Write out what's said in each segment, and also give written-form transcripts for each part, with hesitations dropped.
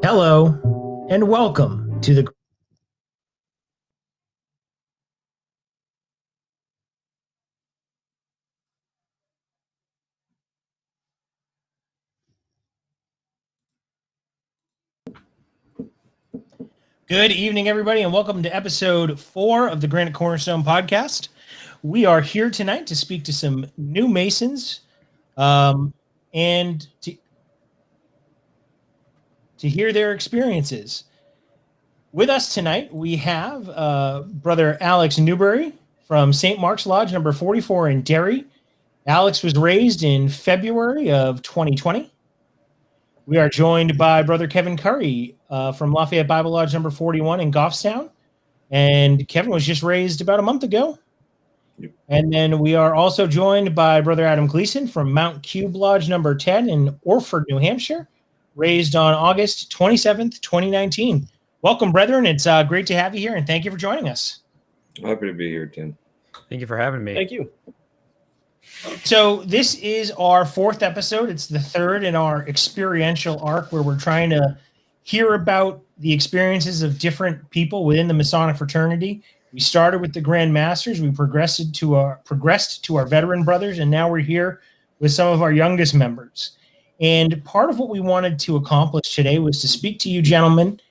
Hello, and welcome to the Good evening, everybody, and welcome to episode 4 of the Granite Cornerstone podcast. We are here tonight to speak to some new Masons and to hear their experiences. With us tonight, we have Brother Alex Newbury from St. Mark's Lodge number 44 in Derry. Alex was raised in February of 2020. We are joined by Brother Kevin Currie from Lafayette Bible Lodge number 41 in Goffstown. And Kevin was just raised about a month ago. Yep. And then we are also joined by Brother Adam Gleeson from Mount Cube Lodge number 10 in Orford, New Hampshire, raised on August 27th, 2019. Welcome, brethren. It's great to have you here, and thank you for joining us. Happy to be here, Tim. Thank you for having me. Thank you. So this is our 4th episode. It's the 3rd in our experiential arc where we're trying to hear about the experiences of different people within the Masonic fraternity. We started with the Grand Masters. We progressed to our veteran brothers, and now we're here with some of our youngest members. And part of what we wanted to accomplish today was to speak to you gentlemen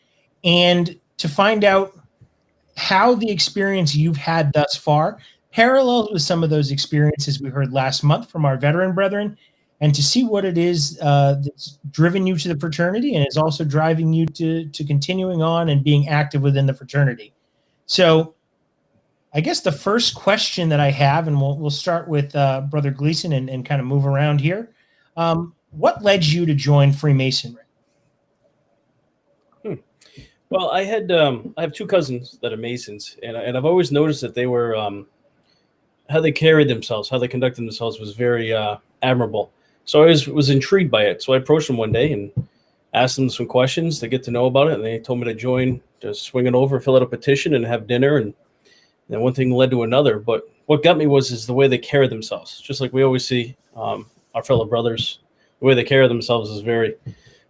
and to find out how the experience you've had thus far parallels with some of those experiences we heard last month from our veteran brethren, and to see what it is that's driven you to the fraternity and is also driving you to continuing on and being active within the fraternity. So I guess the first question that I have, and we'll start with Brother Gleeson and kind of move around here. What led you to join Freemasonry? Well, I have 2 cousins that are Masons, and I've always noticed that they were how they carried themselves, how they conducted themselves was very admirable. So I always was intrigued by it. So I approached them one day and asked them some questions to get to know about it, and they told me to join, to swing it over, fill out a petition, and have dinner. And then one thing led to another. But what got me was the way they carry themselves. Just like we always see our fellow brothers, the way they carry themselves is very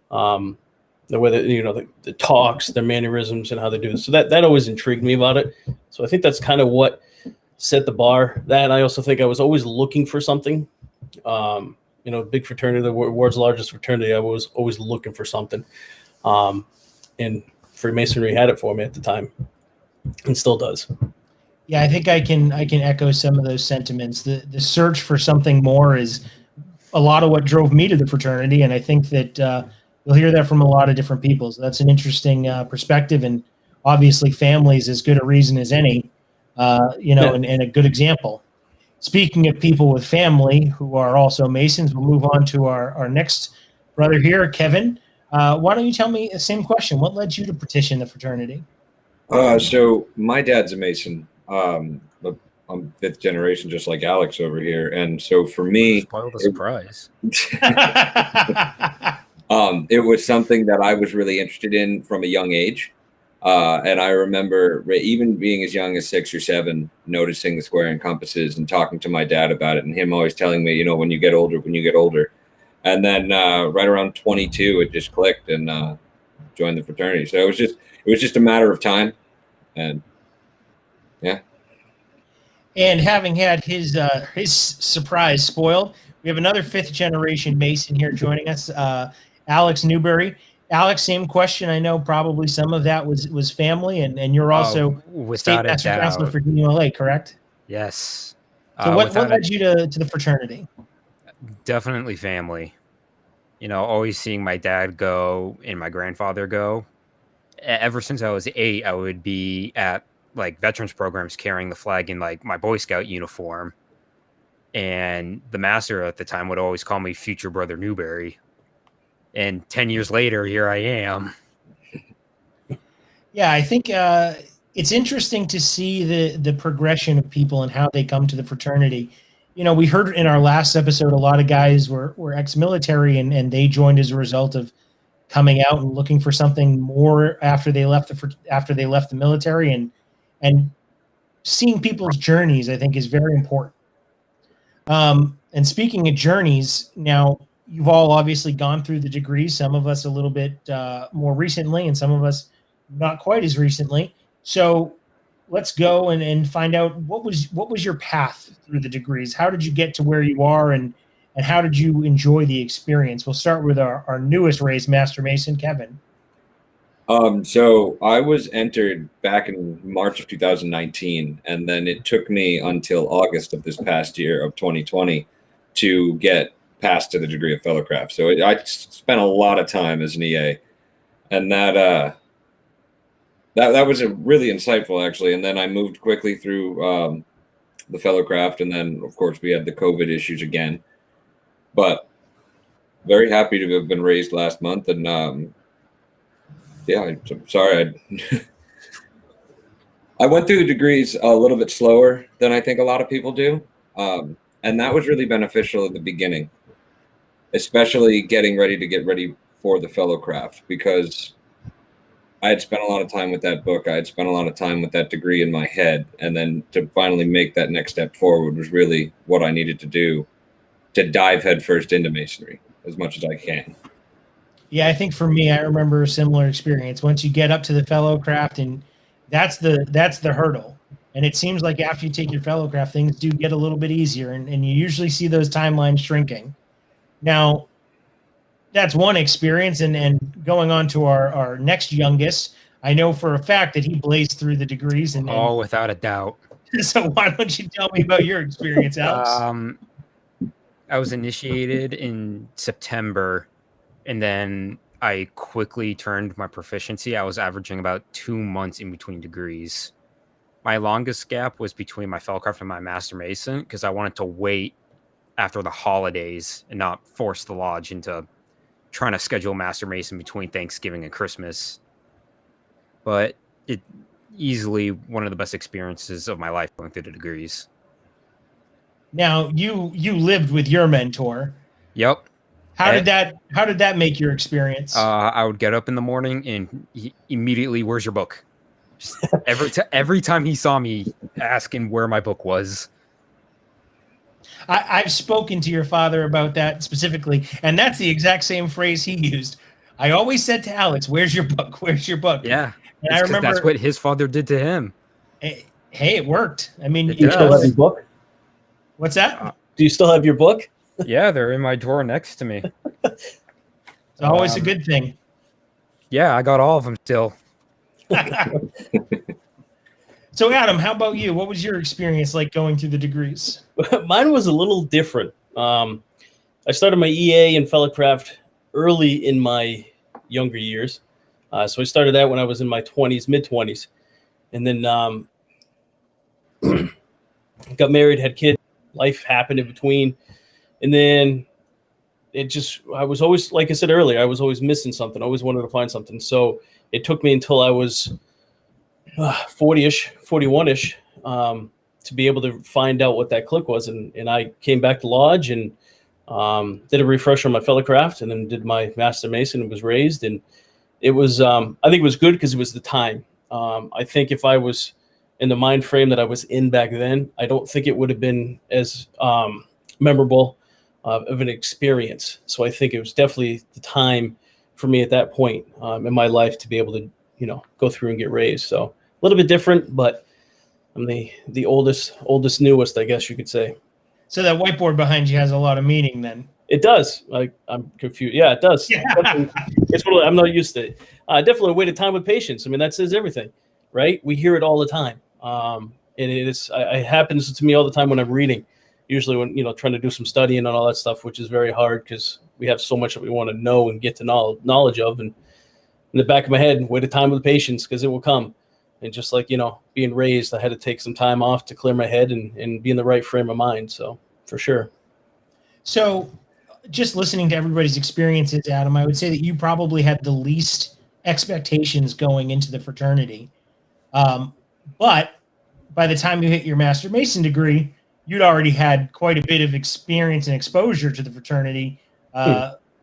the way that the talks, their mannerisms, and how they do this. So that always intrigued me about it. So I think that's kind of what set the bar. That, I also think I was always looking for something. Big fraternity, the world's largest fraternity. I was always looking for something, and Freemasonry had it for me at the time, and still does. Yeah, I think I can echo some of those sentiments. The search for something more is a lot of what drove me to the fraternity, and I think that you'll hear that from a lot of different people. So that's an interesting perspective, and obviously family is as good a reason as any, and a good example. Speaking of people with family who are also Masons, we'll move on to our next brother here, Kevin. Why don't you tell me the same question? What led you to petition the fraternity? So my dad's a Mason. I'm 5th generation, just like Alex over here. And so for me, spoil the surprise. It was something that I was really interested in from a young age. And I remember even being as young as 6 or 7, noticing the square and compasses and talking to my dad about it, and him always telling me, when you get older. And then right around 22, it just clicked and joined the fraternity. So it was just a matter of time. And yeah. And having had his surprise spoiled, we have another 5th generation Mason here joining us, Alex Newbury. Alex, same question. I know probably some of that was family, and you're also State Master Counselor for ULA, correct? Yes. So what led you to the fraternity? Definitely family. Always seeing my dad go and my grandfather go. Ever since I was 8, I would be at veterans programs carrying the flag in my Boy Scout uniform. And the master at the time would always call me future Brother Newbury. And 10 years later, here I am. Yeah, I think it's interesting to see the progression of people and how they come to the fraternity. We heard in our last episode, a lot of guys were ex-military and they joined as a result of coming out and looking for something more after they left the military, and seeing people's journeys, I think, is very important. And speaking of journeys, now you've all obviously gone through the degrees, some of us a little bit more recently and some of us not quite as recently. So let's go and find out what was your path through the degrees? How did you get to where you are, and how did you enjoy the experience? We'll start with our newest raised Master Mason, Kevin. So I was entered back in March of 2019, and then it took me until August of this past year of 2020 to get passed to the degree of Fellowcraft. So I spent a lot of time as an EA, and that was a really insightful, actually. And then I moved quickly through the Fellowcraft, and then of course we had the COVID issues again. But very happy to have been raised last month, and yeah, I'm sorry. I went through the degrees a little bit slower than I think a lot of people do. And that was really beneficial at the beginning, especially getting ready for the Fellowcraft, because I had spent a lot of time with that book. I had spent a lot of time with that degree in my head. And then to finally make that next step forward was really what I needed to do to dive headfirst into Masonry as much as I can. Yeah, I think for me, I remember a similar experience. Once you get up to the Fellowcraft, and that's the hurdle. And it seems like after you take your Fellowcraft, things do get a little bit easier, and you usually see those timelines shrinking. Now, that's one experience, and going on to our next youngest, I know for a fact that he blazed through the degrees. And without a doubt. So why don't you tell me about your experience, Alex? I was initiated in September, and then I quickly turned my proficiency. I was averaging about 2 months in between degrees. My longest gap was between my Fellowcraft and my Master Mason, because I wanted to wait after the holidays and not force the lodge into trying to schedule Master Mason between Thanksgiving and Christmas. But it easily one of the best experiences of my life going through the degrees. Now, you lived with your mentor. Yep. How did that make your experience? I would get up in the morning and he immediately, "Where's your book?" Just every time he saw me, asking where my book was. I've spoken to your father about that specifically, and that's the exact same phrase he used. I always said to Alex, "Where's your book? Where's your book?" Yeah, and I remember that's what his father did to him. Hey, it worked. I mean, do you still have your book? What's that? Do you still have your book? Yeah, they're in my drawer next to me. It's always a good thing. Yeah, I got all of them still. So, Adam, how about you? What was your experience like going through the degrees? Mine was a little different. I started my EA and Fellowcraft early in my younger years. So I started that when I was in my 20s, mid-20s. And then got married, had kids. Life happened in between. And then I was always, like I said earlier, I was always missing something. I always wanted to find something. So it took me until I was 40-ish, 41-ish, to be able to find out what that click was. And I came back to Lodge and did a refresher on my Fellowcraft, and then did my Master Mason and was raised. And it was, I think it was good because it was the time. I think if I was in the mind frame that I was in back then, I don't think it would have been as memorable of an experience. So I think it was definitely the time for me at that point in my life to be able to, go through and get raised. So a little bit different, but I'm the oldest, newest, I guess you could say. So that whiteboard behind you has a lot of meaning then. It does. I'm confused. Yeah, it does. Yeah. It's what I'm not used to it. Definitely waited time with patience. I mean, that says everything, right? We hear it all the time. And it happens to me all the time when I'm reading, usually when, trying to do some studying and all that stuff, which is very hard because we have so much that we want to know and get to knowledge of. And in the back of my head, wait a time with patience because it will come. And just like, being raised, I had to take some time off to clear my head and be in the right frame of mind. So for sure. So just listening to everybody's experiences, Adam, I would say that you probably had the least expectations going into the fraternity. But by the time you hit your Master Mason degree, you'd already had quite a bit of experience and exposure to the fraternity,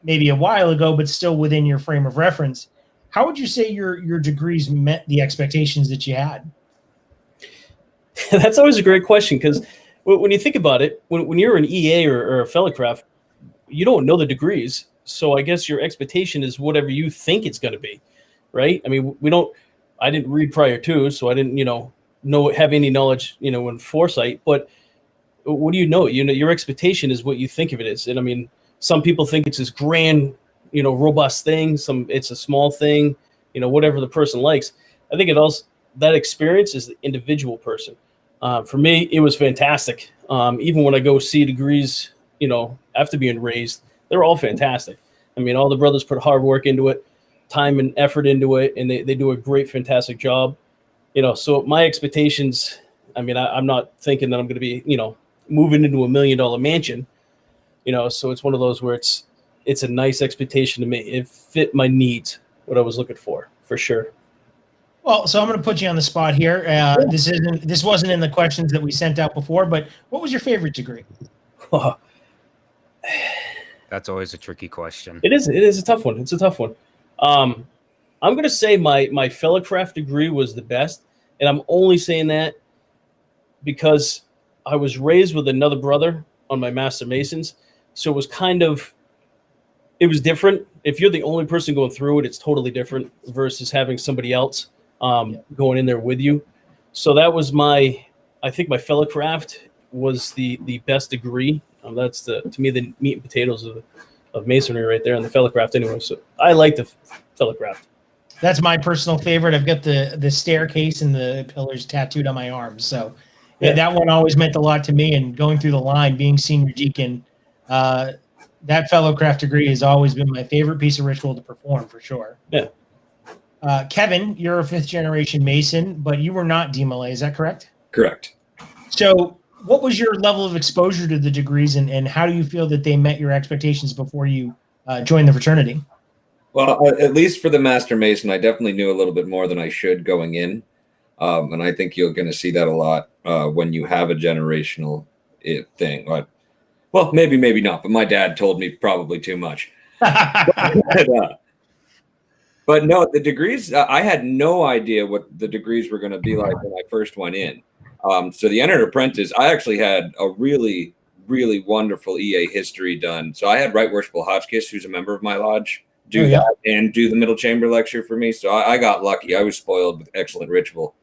maybe a while ago, but still within your frame of reference. How would you say your degrees met the expectations that you had? That's always a great question because when you think about it, when you're an EA or a fellowcraft, you don't know the degrees. So I guess your expectation is whatever you think it's going to be, right? I mean, I didn't read prior to, so I didn't, have any knowledge, in foresight. But what do you know? Your expectation is what you think of it is. And I mean, some people think it's this grand, robust thing. It's a small thing, whatever the person likes. I think that experience is the individual person. For me, it was fantastic. Even when I go see degrees, after being raised, they're all fantastic. I mean, all the brothers put hard work into it, time and effort into it, and they do a great, fantastic job. So my expectations, I mean, I'm not thinking that I'm going to be, moving into $1 million mansion, so it's one of those where it's a nice expectation to me. It fit my needs, what I was looking for sure. Well, so I'm going to put you on the spot here. This wasn't in the questions that we sent out before, but what was your favorite degree? That's always a tricky question. It is a tough one. It's a tough one. I'm going to say my fellowcraft degree was the best, and I'm only saying that because I was raised with another brother on my Master Masons, so it was different. If you're the only person going through it, it's totally different versus having somebody else going in there with you. So that was I think my fellowcraft was the best degree. That's to me the meat and potatoes of Masonry right there, and the fellowcraft anyway. So I like the fellowcraft. That's my personal favorite. I've got the staircase and the pillars tattooed on my arms. So that one always meant a lot to me. And going through the line, being senior deacon, that fellowcraft degree has always been my favorite piece of ritual to perform for sure. Yeah. Kevin, you're a 5th generation Mason, but you were not DMLA. Is that correct? Correct. So what was your level of exposure to the degrees, and how do you feel that they met your expectations before you joined the fraternity? Well, at least for the Master Mason, I definitely knew a little bit more than I should going in. And I think you're going to see that a lot when you have a generational thing. Well, maybe not, but my dad told me probably too much. But no, the degrees, I had no idea what the degrees were going to be like when I first went in. So the entered apprentice, I actually had a really, really wonderful EA history done. So I had Right Worshipful Hotchkiss, who's a member of my lodge, do that and do the middle chamber lecture for me. So I got lucky. I was spoiled with excellent ritual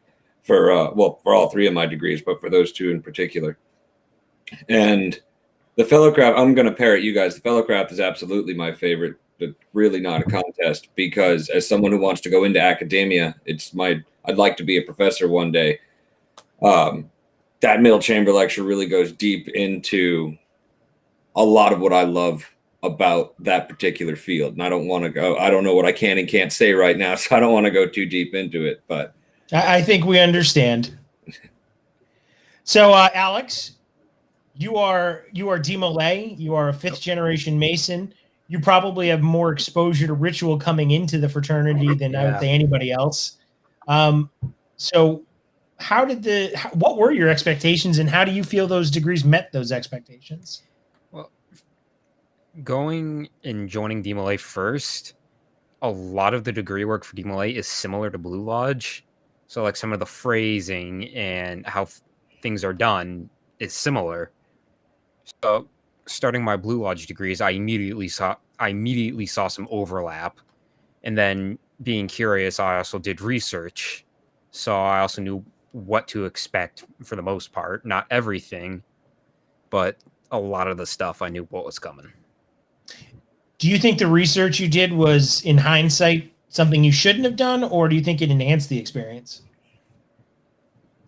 for all 3 of my degrees, but for those 2 in particular. And the fellowcraft, I'm going to parrot you guys. The fellowcraft is absolutely my favorite, but really not a contest, because as someone who wants to go into academia, I'd like to be a professor one day. That middle chamber lecture really goes deep into a lot of what I love about that particular field. And I don't know what I can and can't say right now, so I don't want to go too deep into it, but I think we understand. So, Alex, you are DMLA. You are a 5th generation Mason. You probably have more exposure to ritual coming into the fraternity than I would say anybody else. So what were your expectations, and how do you feel those degrees met those expectations? Well, going and joining DMLA first, a lot of the degree work for DMLA is similar to Blue Lodge. So like some of the phrasing and how things are done is similar. So starting my Blue Lodge degrees, I immediately saw some overlap. And then being curious, I also did research. So I also knew what to expect for the most part. Not everything, but a lot of the stuff I knew what was coming. Do you think the research you did was, in hindsight, something you shouldn't have done, or do you think it enhanced the experience?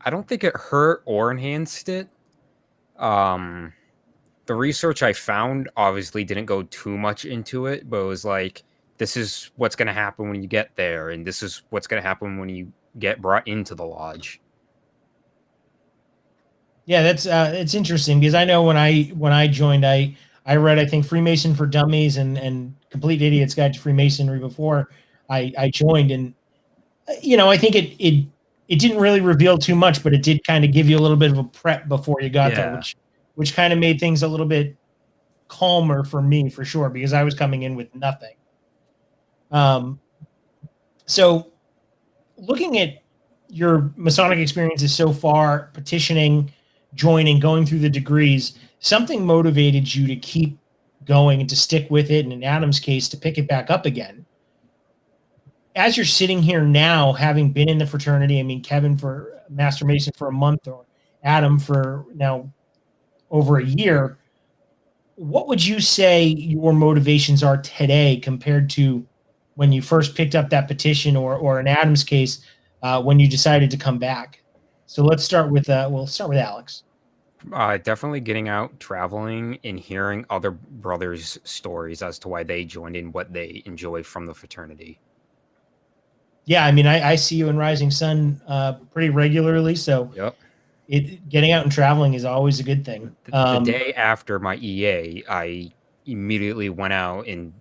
I don't think it hurt or enhanced it. The research I found obviously didn't go too much into it, but it was like, this is what's going to happen when you get there, and this is what's going to happen when you get brought into the lodge. Yeah, that's it's interesting, because I know when I joined, I read, I think, Freemason for Dummies and Complete Idiot's Guide to Freemasonry before I joined, and I think it didn't really reveal too much, but it did kind of give you a little bit of a prep before you got there, which kind of made things a little bit calmer for me, for sure, because I was coming in with nothing. So looking at your Masonic experiences so far, petitioning, joining, going through the degrees, something motivated you to keep going and to stick with it, and in Adam's case, to pick it back up again. As you're sitting here now, having been in the fraternity, I mean, Kevin for Master Mason for a month, or Adam for now over a year, what would you say your motivations are today compared to when you first picked up that petition, or in Adam's case, when you decided to come back? So let's start with Alex. Definitely getting out, traveling, and hearing other brothers' stories as to why they joined and what they enjoy from the fraternity. Yeah, I mean, I see you in Rising Sun pretty regularly, so Yep. Getting out and traveling is always a good thing. The day after my EA, I immediately went out and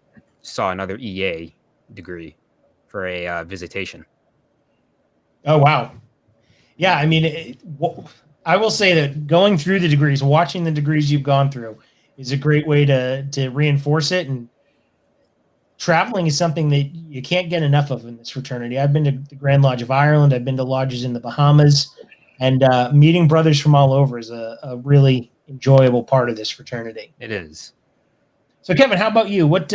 saw another EA degree for a visitation. Oh, wow. Yeah, I mean, I will say that going through the degrees, watching the degrees you've gone through, is a great way to reinforce it. And traveling is something that you can't get enough of in this fraternity. I've been to the Grand Lodge of Ireland. I've been to lodges in the Bahamas, and meeting brothers from all over is a really enjoyable part of this fraternity. It is. So, Kevin, how about you? What,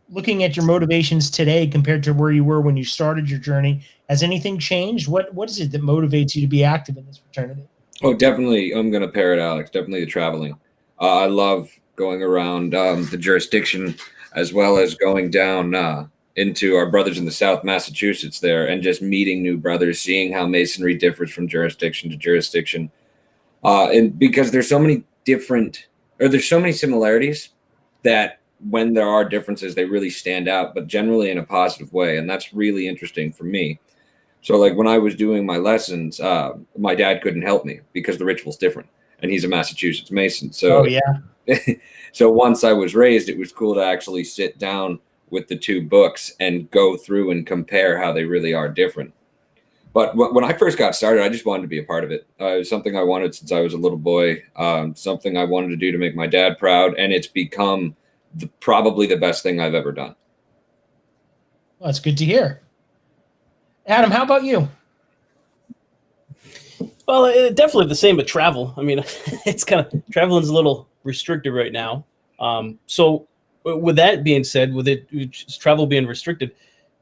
looking at your motivations today compared to where you were when you started your journey, has anything changed? What is it that motivates you to be active in this fraternity? Oh, definitely. I'm going to pair it, Alex. Definitely the traveling. I love going around the jurisdiction, as well as going down into our brothers in the South, Massachusetts there, and just meeting new brothers, seeing how Masonry differs from jurisdiction to jurisdiction. And because there's so many similarities that when there are differences, they really stand out, but generally in a positive way. And that's really interesting for me. So like when I was doing my lessons, my dad couldn't help me because the ritual's different, and he's a Massachusetts Mason. So, oh, yeah. So once I was raised, it was cool to actually sit down with the two books and go through and compare how they really are different. But when I first got started, I just wanted to be a part of it. It was something I wanted since I was a little boy, something I wanted to do to make my dad proud. And it's become probably the best thing I've ever done. Well, that's good to hear. Adam, how about you? Well, definitely the same, but travel. I mean, it's kind of traveling's a little restricted right now. So with that being said, with travel being restricted,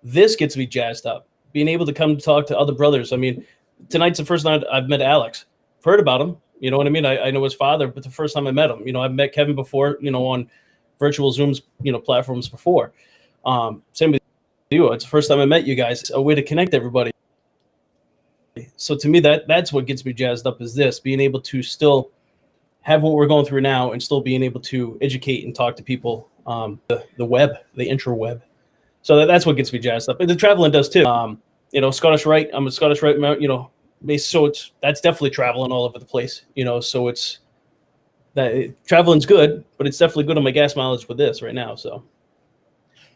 this gets me jazzed up. Being able to come talk to other brothers. I mean, tonight's the first night I've met Alex. I've heard about him. You know what I mean? I know his father, but the first time I met him, I've met Kevin before, on virtual Zooms, platforms before. Same with you. It's the first time I met you guys. A way to connect everybody. So to me, that's what gets me jazzed up, is this, being able to still have what we're going through now and still being able to educate and talk to people, the web, the interweb. So that's what gets me jazzed up. And the traveling does too. Scottish Rite, I'm a Scottish Rite, so that's definitely traveling all over the place, so it's that traveling's good, but it's definitely good on my gas mileage with this right now. So.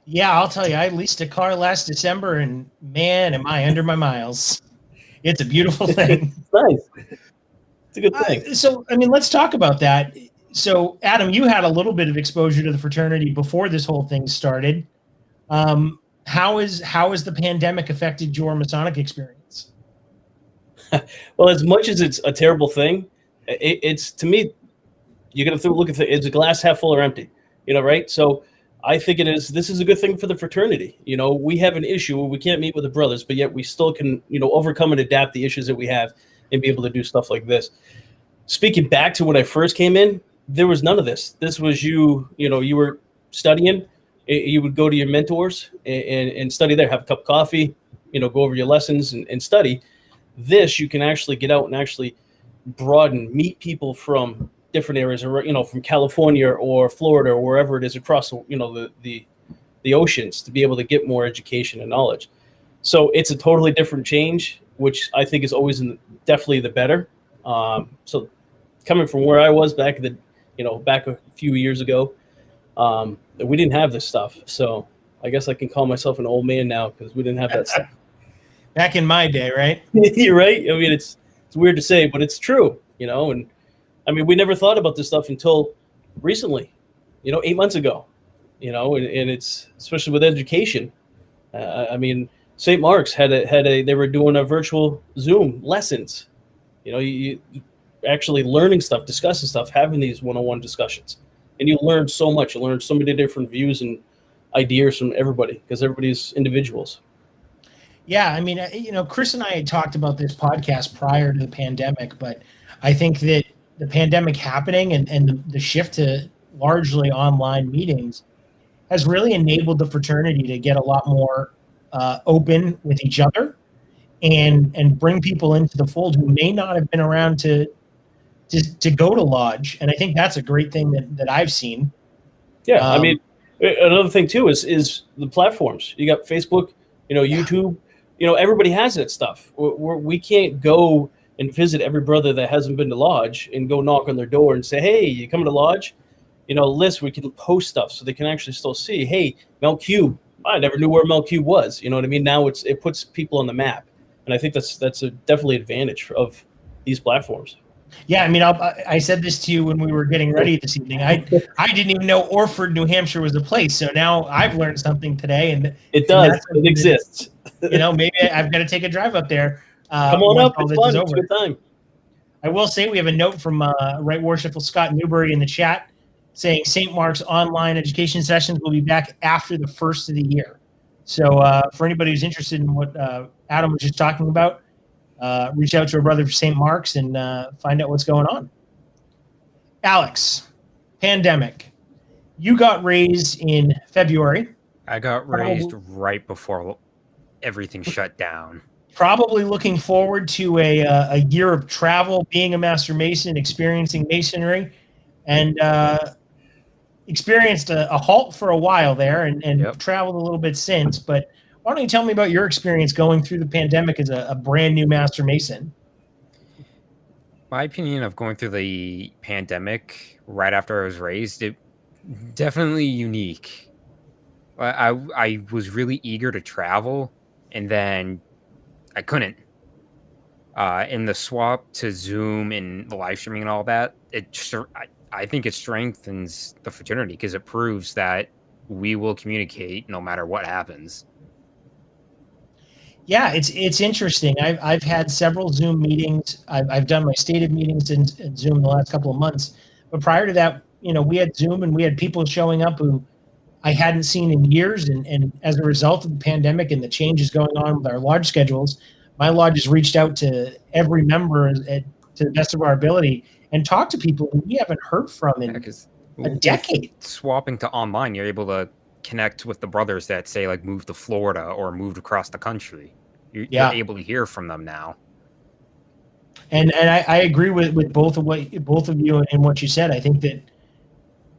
Yeah, I'll tell you, I leased a car last December, and man, am I under my miles. It's a beautiful thing. It's nice. It's a good thing. So, I mean, let's talk about that. So, Adam, you had a little bit of exposure to the fraternity before this whole thing started. How has the pandemic affected your Masonic experience? Well, as much as it's a terrible thing, it's to me, you got to look at it's a glass half full or empty, right? So I think this is a good thing for the fraternity. We have an issue where we can't meet with the brothers, but yet we still can, overcome and adapt the issues that we have and be able to do stuff like this. Speaking back to when I first came in, there was none of this. This was you were studying. You would go to your mentors and study there, have a cup of coffee, go over your lessons and study. This, you can actually get out and actually broaden, meet people from different areas, or from California or Florida or wherever it is across the oceans, to be able to get more education and knowledge. So it's a totally different change, which I think is always definitely the better. So coming from where I was back back a few years ago, we didn't have this stuff. So I guess I can call myself an old man now because we didn't have that stuff. Back in my day, right? You're right. I mean, it's weird to say, but it's true, and I mean, we never thought about this stuff until recently, 8 months ago, and it's, especially with education. I mean, St. Mark's they were doing a virtual Zoom lessons. actually learning stuff, discussing stuff, having these one-on-one discussions. And you learn so much. You learn so many different views and ideas from everybody, because everybody's individuals. Yeah, I mean, Chris and I had talked about this podcast prior to the pandemic, but I think that the pandemic happening and the shift to largely online meetings has really enabled the fraternity to get a lot more open with each other and bring people into the fold who may not have been around to go to lodge. And I think that's a great thing that I've seen. Yeah, I mean, another thing too is the platforms. You got Facebook, YouTube. Everybody has that stuff. We can't go and visit every brother that hasn't been to lodge and go knock on their door and say, hey, you coming to lodge? List, we can post stuff so they can actually still see, hey, Mount Cube. I never knew where Mount Cube was. You know what I mean? Now it puts people on the map. And I think that's a definitely advantage of these platforms. Yeah, I mean, I said this to you when we were getting ready this evening. I didn't even know Orford, New Hampshire was a place. So now I've learned something today, and it does. It exists. Maybe I've got to take a drive up there. Come on up. It's fun. It's a good time. I will say we have a note from Right Worshipful Scott Newbury in the chat saying St. Mark's online education sessions will be back after the first of the year. So for anybody who's interested in what Adam was just talking about, reach out to a brother for St. Mark's and find out what's going on. Alex, pandemic. You got raised in February. I got raised right before everything shut down. Probably looking forward to a year of travel, being a Master Mason, experiencing Masonry, and experienced a halt for a while there and Yep. traveled a little bit since. But why don't you tell me about your experience going through the pandemic as a brand new Master Mason? My opinion of going through the pandemic right after I was raised, it definitely unique. I was really eager to travel, and then I couldn't. In the swap to Zoom and the live streaming and all that, I think it strengthens the fraternity because it proves that we will communicate no matter what happens. Yeah, it's interesting. I've had several Zoom meetings. I've done my stated meetings in Zoom the last couple of months. But prior to that, we had Zoom and we had people showing up who I hadn't seen in years. And as a result of the pandemic and the changes going on with our lodge schedules, my lodge has reached out to every member to the best of our ability and talked to people who we haven't heard from in a decade. Swapping to online, you're able to connect with the brothers that say like moved to Florida or moved across the country. You're able to hear from them now. And I agree with both of you and what you said. I think that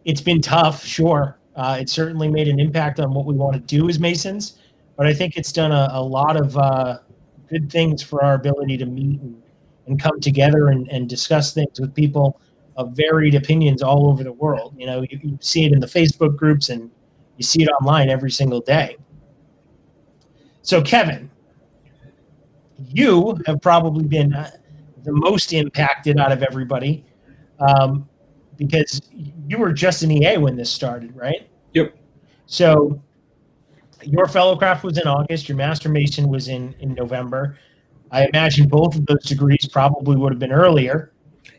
it's been tough, sure. It certainly made an impact on what we want to do as Masons, but I think it's done a lot of good things for our ability to meet and come together and discuss things with people of varied opinions all over the world. You see it in the Facebook groups and you see it online every single day. So, Kevin, you have probably been the most impacted out of everybody because you were just an EA when this started, right? Yep. So your fellow craft was in August. Your Master Mason was in November. I imagine both of those degrees probably would have been earlier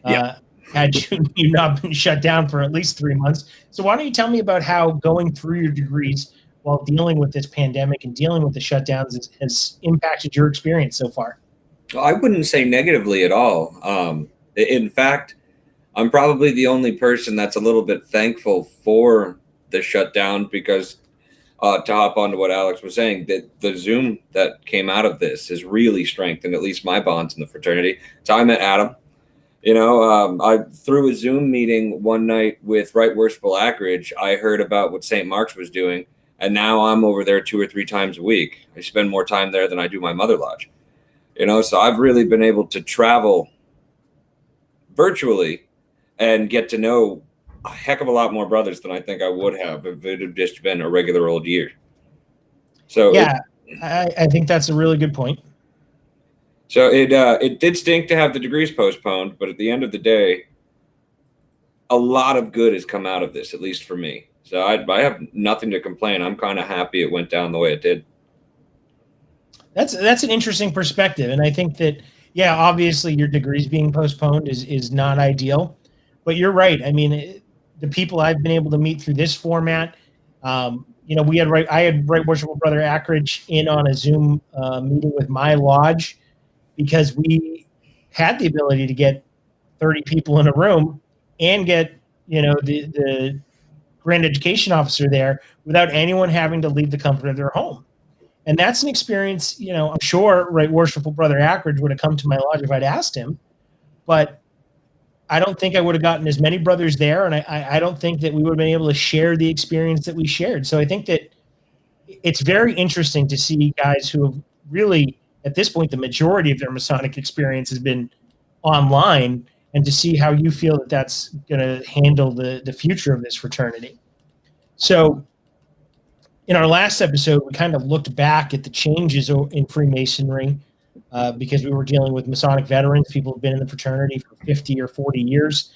had you not been shut down for at least 3 months. So why don't you tell me about how going through your degrees while dealing with this pandemic and dealing with the shutdowns has impacted your experience so far? I wouldn't say negatively at all. In fact, I'm probably the only person that's a little bit thankful for the shutdown because to hop on to what Alex was saying, that the Zoom that came out of this has really strengthened at least my bonds in the fraternity. So I met Adam. I through a Zoom meeting one night with Right Worshipful Anchorage, I heard about what St. Mark's was doing, and now I'm over there 2 or 3 times a week. I spend more time there than I do my mother lodge. So I've really been able to travel virtually and get to know a heck of a lot more brothers than I think I would have if it had just been a regular old year. So yeah, I think that's a really good point. So it did stink to have the degrees postponed, but at the end of the day, a lot of good has come out of this, at least for me. So I have nothing to complain. I'm kind of happy it went down the way it did. That's an interesting perspective, and I think that yeah, obviously your degrees being postponed is not ideal, but you're right. I mean, the people I've been able to meet through this format, I had Worshipful Brother Ackridge in on a Zoom meeting with my lodge because we had the ability to get 30 people in a room and get, the Grand Education Officer there without anyone having to leave the comfort of their home. And that's an experience, I'm sure, right, Worshipful Brother Ackridge would have come to my lodge if I'd asked him, but I don't think I would have gotten as many brothers there, and I don't think that we would have been able to share the experience that we shared. So I think that it's very interesting to see guys who have really, at this point, the majority of their Masonic experience has been online, and to see how you feel that that's going to handle the future of this fraternity. So in our last episode, we kind of looked back at the changes in Freemasonry because we were dealing with Masonic veterans, people who've been in the fraternity for 50 or 40 years.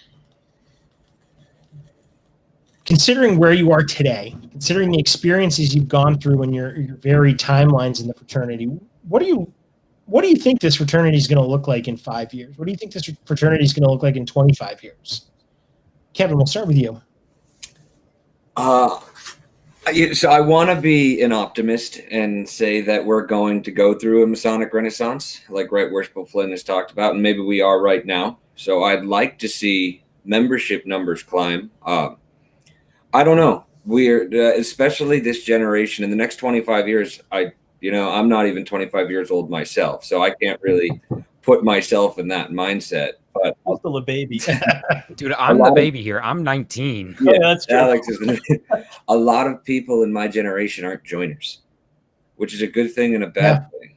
Considering where you are today, considering the experiences you've gone through and your varied timelines in the fraternity, what do you think this fraternity is going to look like in 5 years? What do you think this fraternity is going to look like in 25 years? Kevin, we'll start with you. So I want to be an optimist and say that we're going to go through a Masonic Renaissance, like Right Worshipful Flynn has talked about, and maybe we are right now. So I'd like to see membership numbers climb. I don't know. We're especially this generation in the next 25 years. I'm not even 25 years old myself, so I can't really put myself in that mindset. But I'm still a baby. Dude, I'm the baby here. I'm 19. Yeah, that's true. Alex is. A lot of people in my generation aren't joiners, which is a good thing and a bad thing,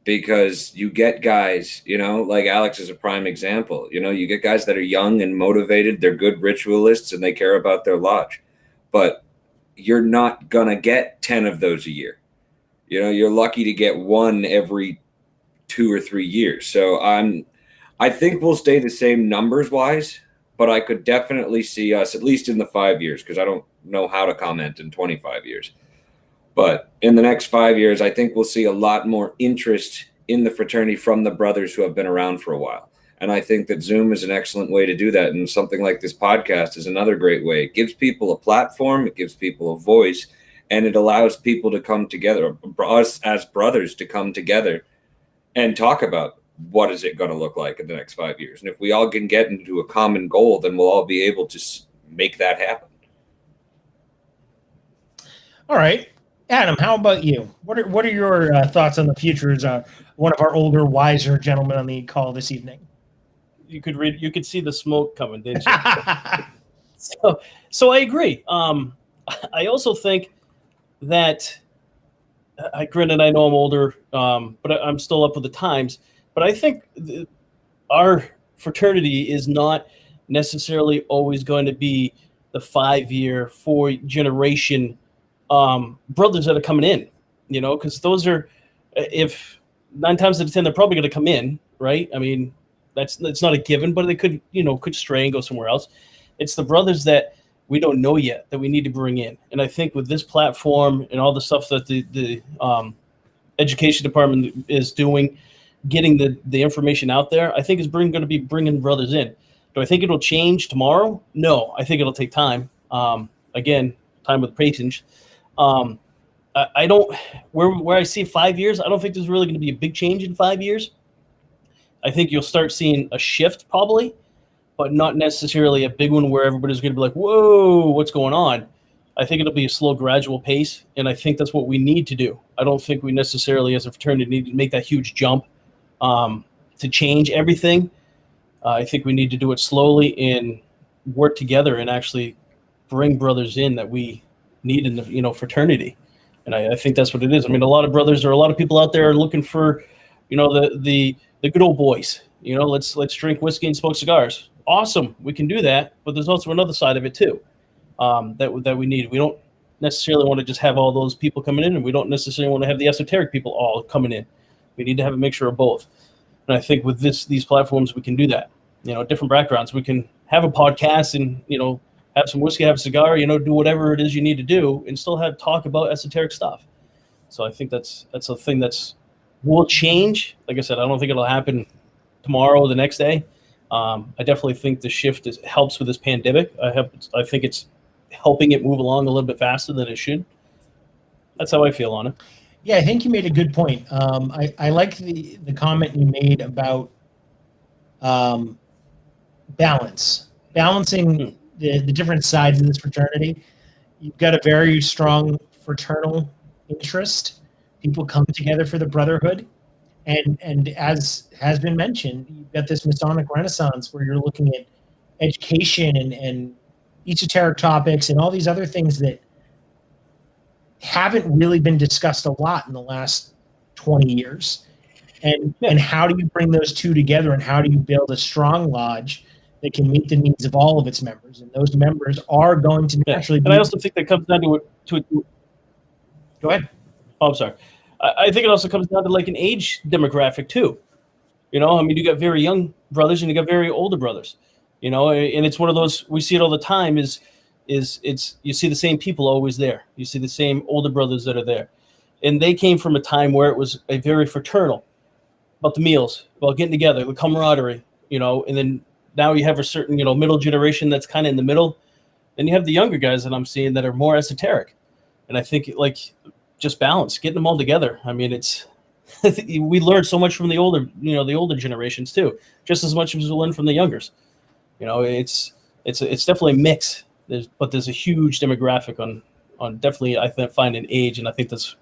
because you get guys, like Alex is a prime example. You get guys that are young and motivated. They're good ritualists and they care about their lodge, but you're not gonna get 10 of those a year. You're lucky to get one every 2 or 3 years. So I think we'll stay the same numbers wise, but I could definitely see us at least in the 5 years, because I don't know how to comment in 25 years. But in the next 5 years, I think we'll see a lot more interest in the fraternity from the brothers who have been around for a while. And I think that Zoom is an excellent way to do that. And something like this podcast is another great way. It gives people a platform, it gives people a voice, and it allows people to come together, us as brothers to come together and talk about what is it going to look like in the next 5 years. And if we all can get into a common goal, then we'll all be able to make that happen. All right. Adam, how about you? What are your thoughts on the future as one of our older, wiser gentlemen on the call this evening? You could see the smoke coming, didn't you? So I agree. I also think that granted, I know I'm older, but I'm still up with the times. But I think our fraternity is not necessarily always going to be the 5-year, 4-generation brothers that are coming in, because those are, if 9 times out of 10, they're probably going to come in, right? I mean, it's not a given, but they could stray and go somewhere else. It's the brothers that we don't know yet that we need to bring in. And I think with this platform and all the stuff that the education department is doing, getting the information out there, I think is going to be bringing brothers in. Do I think it'll change tomorrow? No, I think it'll take time. Again, time with patience. I don't, where I see 5 years, I don't think there's really going to be a big change in 5 years. I think you'll start seeing a shift probably, but not necessarily a big one where everybody's going to be like, whoa, what's going on? I think it'll be a slow, gradual pace, and I think that's what we need to do. I don't think we necessarily, as a fraternity, need to make that huge jump to change everything. I think we need to do it slowly and work together and actually bring brothers in that we need in the fraternity. And I think that's what it is. I mean, a lot of brothers or a lot of people out there are looking for, the good old boys. Let's drink whiskey and smoke cigars. Awesome, we can do that, but there's also another side of it too that we need. We don't necessarily want to just have all those people coming in, and we don't necessarily want to have the esoteric people all coming in. We need to have a mixture of both. And I think with these platforms, we can do that. Different backgrounds. We can have a podcast and have some whiskey, have a cigar, do whatever it is you need to do, and still talk about esoteric stuff. So I think that's a thing will change. Like I said, I don't think it'll happen tomorrow or the next day. I definitely think the shift helps with this pandemic. I think it's helping it move along a little bit faster than it should. That's how I feel on it. Yeah, I think you made a good point. I like the comment you made about balancing the different sides of this fraternity. You've got a very strong fraternal interest. People come together for the brotherhood. And as has been mentioned, you've got this Masonic Renaissance where you're looking at education and esoteric topics and all these other things that haven't really been discussed a lot in the last 20 years. And how do you bring those two together, and how do you build a strong lodge that can meet the needs of all of its members? And those members are going to naturally And I also think that comes down to Go ahead. Oh, I'm sorry. I think it also comes down to like an age demographic too. You know, I mean, you got very young brothers and you got very older brothers. You know, and it's one of those, we see it all the time. Is it's you see the same people always there. You see the same older brothers that are there, and they came from a time where it was a very fraternal, about the meals, about getting together, the camaraderie. You know, and then now you have a certain middle generation that's kind of in the middle. Then you have the younger guys that I'm seeing that are more esoteric, and I think like just balance, getting them all together. I mean, it's we learned so much from the older, the older generations too, just as much as we learned from the youngers. You know, it's definitely a mix. But there's a huge demographic on definitely, I find an age, and I think that's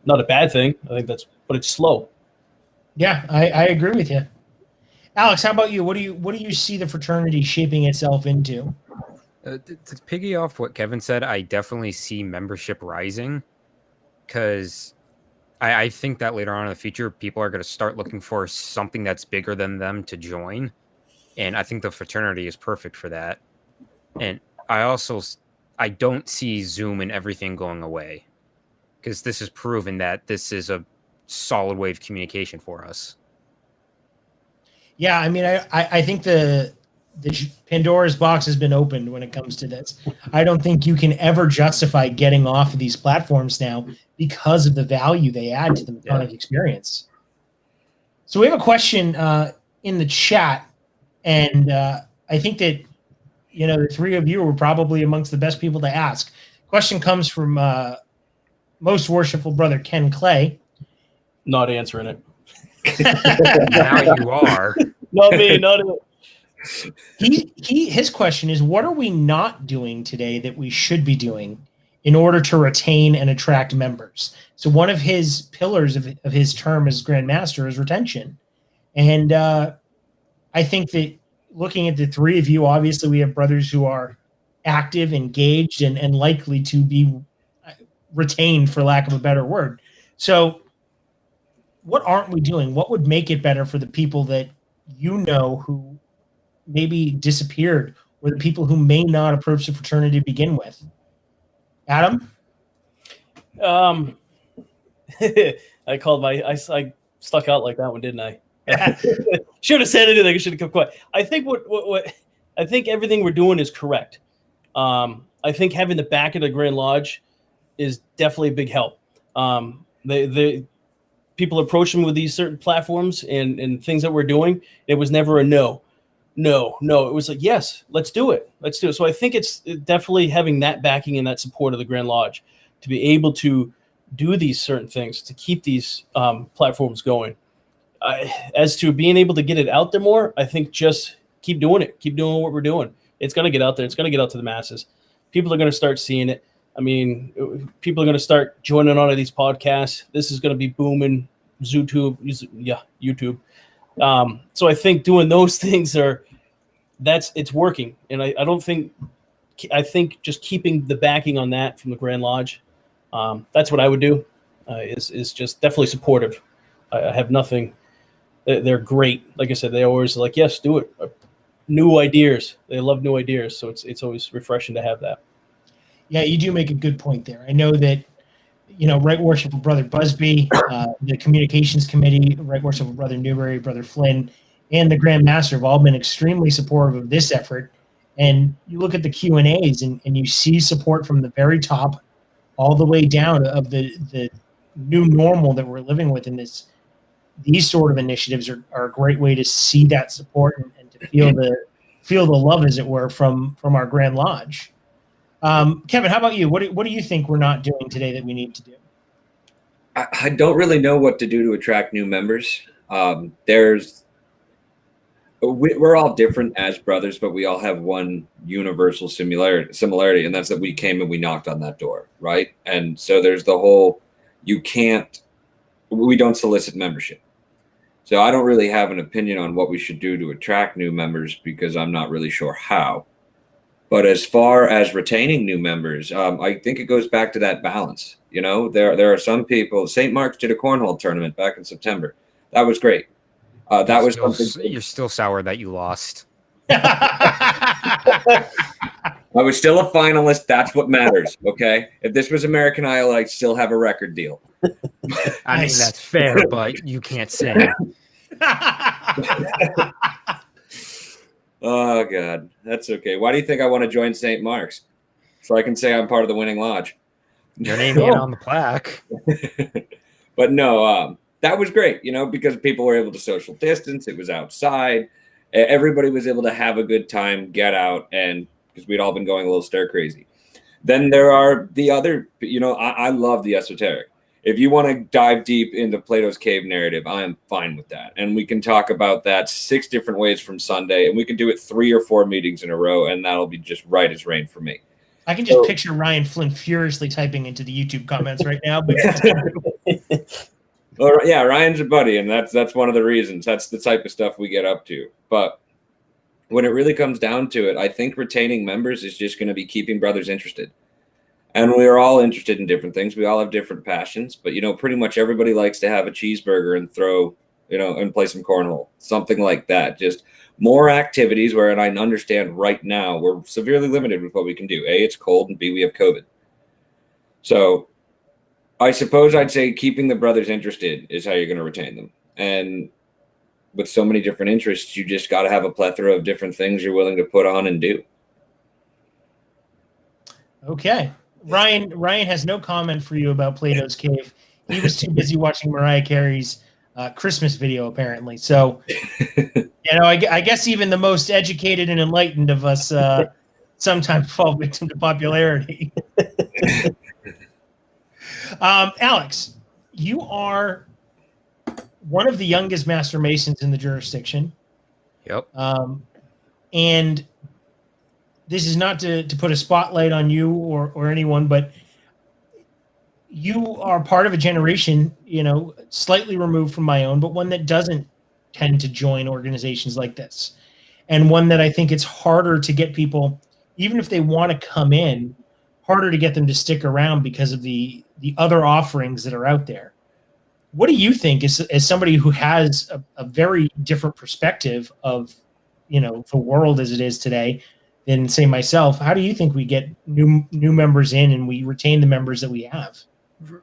not a bad thing. But it's slow. Yeah, I agree with you. Alex, how about you? What do you see the fraternity shaping itself into? To piggy off what Kevin said, I definitely see membership rising, because I think that later on in the future, people are going to start looking for something that's bigger than them to join. And I think the fraternity is perfect for that. And I don't see Zoom and everything going away, because this has proven that this is a solid way of communication for us. Yeah, I mean, I think the Pandora's box has been opened when it comes to this. I don't think you can ever justify getting off of these platforms now because of the value they add to the Masonic experience. So we have a question in the chat, and I think that the three of you were probably amongst the best people to ask. Question comes from Most Worshipful Brother Ken Clay. Not answering it. Now you are. Not me. Not it. His question is, what are we not doing today that we should be doing in order to retain and attract members? So one of his pillars of his term as Grand Master is retention. And I think that looking at the three of you, obviously we have brothers who are active, engaged, and likely to be retained, for lack of a better word. So what aren't we doing? What would make it better for the people that who maybe disappeared, or the people who may not approach the fraternity to begin with? Adam? I stuck out like that one, didn't I? Should have said anything. I should have kept quiet. I think I think everything we're doing is correct. I think having the back of the Grand Lodge is definitely a big help. The people approach them with these certain platforms and things that we're doing. It was never a no. It was like, yes, let's do it. So I think it's definitely having that backing and that support of the Grand Lodge to be able to do these certain things, to keep these platforms going. As to being able to get it out there more, I think just keep doing it. Keep doing what we're doing. It's going to get out there. It's going to get out to the masses. People are going to start seeing it. I mean, people are going to start joining on to these podcasts. This is going to be booming. YouTube. So I think doing those things it's working. And I think just keeping the backing on that from the Grand Lodge, that's what I would do, is just definitely supportive. I have nothing. They're great. Like I said, they always like, yes, do it. New ideas. They love new ideas. So it's always refreshing to have that. Yeah, you do make a good point there. I know that, Right Worshipful Brother Busby, the Communications Committee, Right Worshipful Brother Newbury, Brother Flynn, and the Grand Master have all been extremely supportive of this effort. And you look at the Q&As and you see support from the very top all the way down of the new normal that we're living with in this these sort of initiatives are a great way to see that support and to feel the love, as it were, from our Grand Lodge. Kevin, how about you? What do you think we're not doing today that we need to do? I don't really know what to do to attract new members. We're all different as brothers, but we all have one universal similarity, and that's that we came and we knocked on that door, right? And so there's the whole, we don't solicit membership. So I don't really have an opinion on what we should do to attract new members because I'm not really sure how. But as far as retaining new members, I think it goes back to that balance. You know, there are some people. St. Mark's did a cornhole tournament back in September. That was great. That was something. You're still sour that you lost. I was still a finalist. That's what matters. Okay. If this was American Idol, I'd still have a record deal. I mean, that's fair, but you can't sing. Oh, God. That's okay. Why do you think I want to join St. Mark's? So I can say I'm part of the winning lodge. Your name ain't on the plaque. But no, that was great, you know, because people were able to social distance. It was outside. Everybody was able to have a good time, get out, and because we'd all been going a little stir crazy. Then there are the other, you know, I love the esoteric. If you want to dive deep into Plato's cave narrative, I am fine with that. And we can talk about that 6 different ways from Sunday, and we can do it 3 or 4 meetings in a row, and that'll be just right as rain for me. I can just picture Ryan Flynn furiously typing into the YouTube comments right now. But well, yeah, Ryan's a buddy, and that's one of the reasons. That's the type of stuff we get up to. But when it really comes down to it, I think retaining members is just going to be keeping brothers interested. And we are all interested in different things. We all have different passions, but, you know, pretty much everybody likes to have a cheeseburger and throw, you know, and play some cornhole, something like that. Just more activities where, and I understand right now, we're severely limited with what we can do. A, it's cold, and B, we have COVID. So I suppose I'd say keeping the brothers interested is how you're going to retain them. And with so many different interests, you just got to have a plethora of different things you're willing to put on and do. Okay. Ryan has no comment for you about Plato's Cave. He was too busy watching Mariah Carey's Christmas video, apparently. So, you know, I guess even the most educated and enlightened of us sometimes fall victim to popularity. Alex, you are one of the youngest Master Masons in the jurisdiction. Yep. And this is not to put a spotlight on you or anyone, but you are part of a generation, you know, slightly removed from my own, but one that doesn't tend to join organizations like this. And one that I think it's harder to get people, even if they want to come in, harder to get them to stick around because of the other offerings that are out there. What do you think, as somebody who has a very different perspective of, you know, the world as it is today than, say, myself, how do you think we get new members in and we retain the members that we have?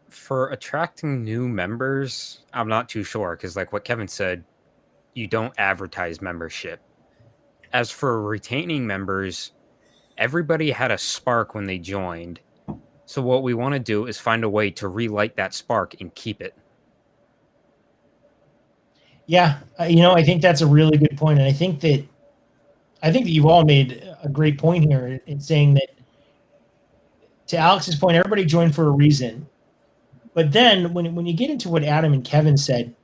For attracting new members, I'm not too sure because, like what Kevin said, you don't advertise membership. As for retaining members, everybody had a spark when they joined. So what we want to do is find a way to relight that spark and keep it. Yeah, you know, I think that's a really good point, and I think that you've all made a great point here in saying that, to Alex's point, everybody joined for a reason. But then when you get into what Adam and Kevin said,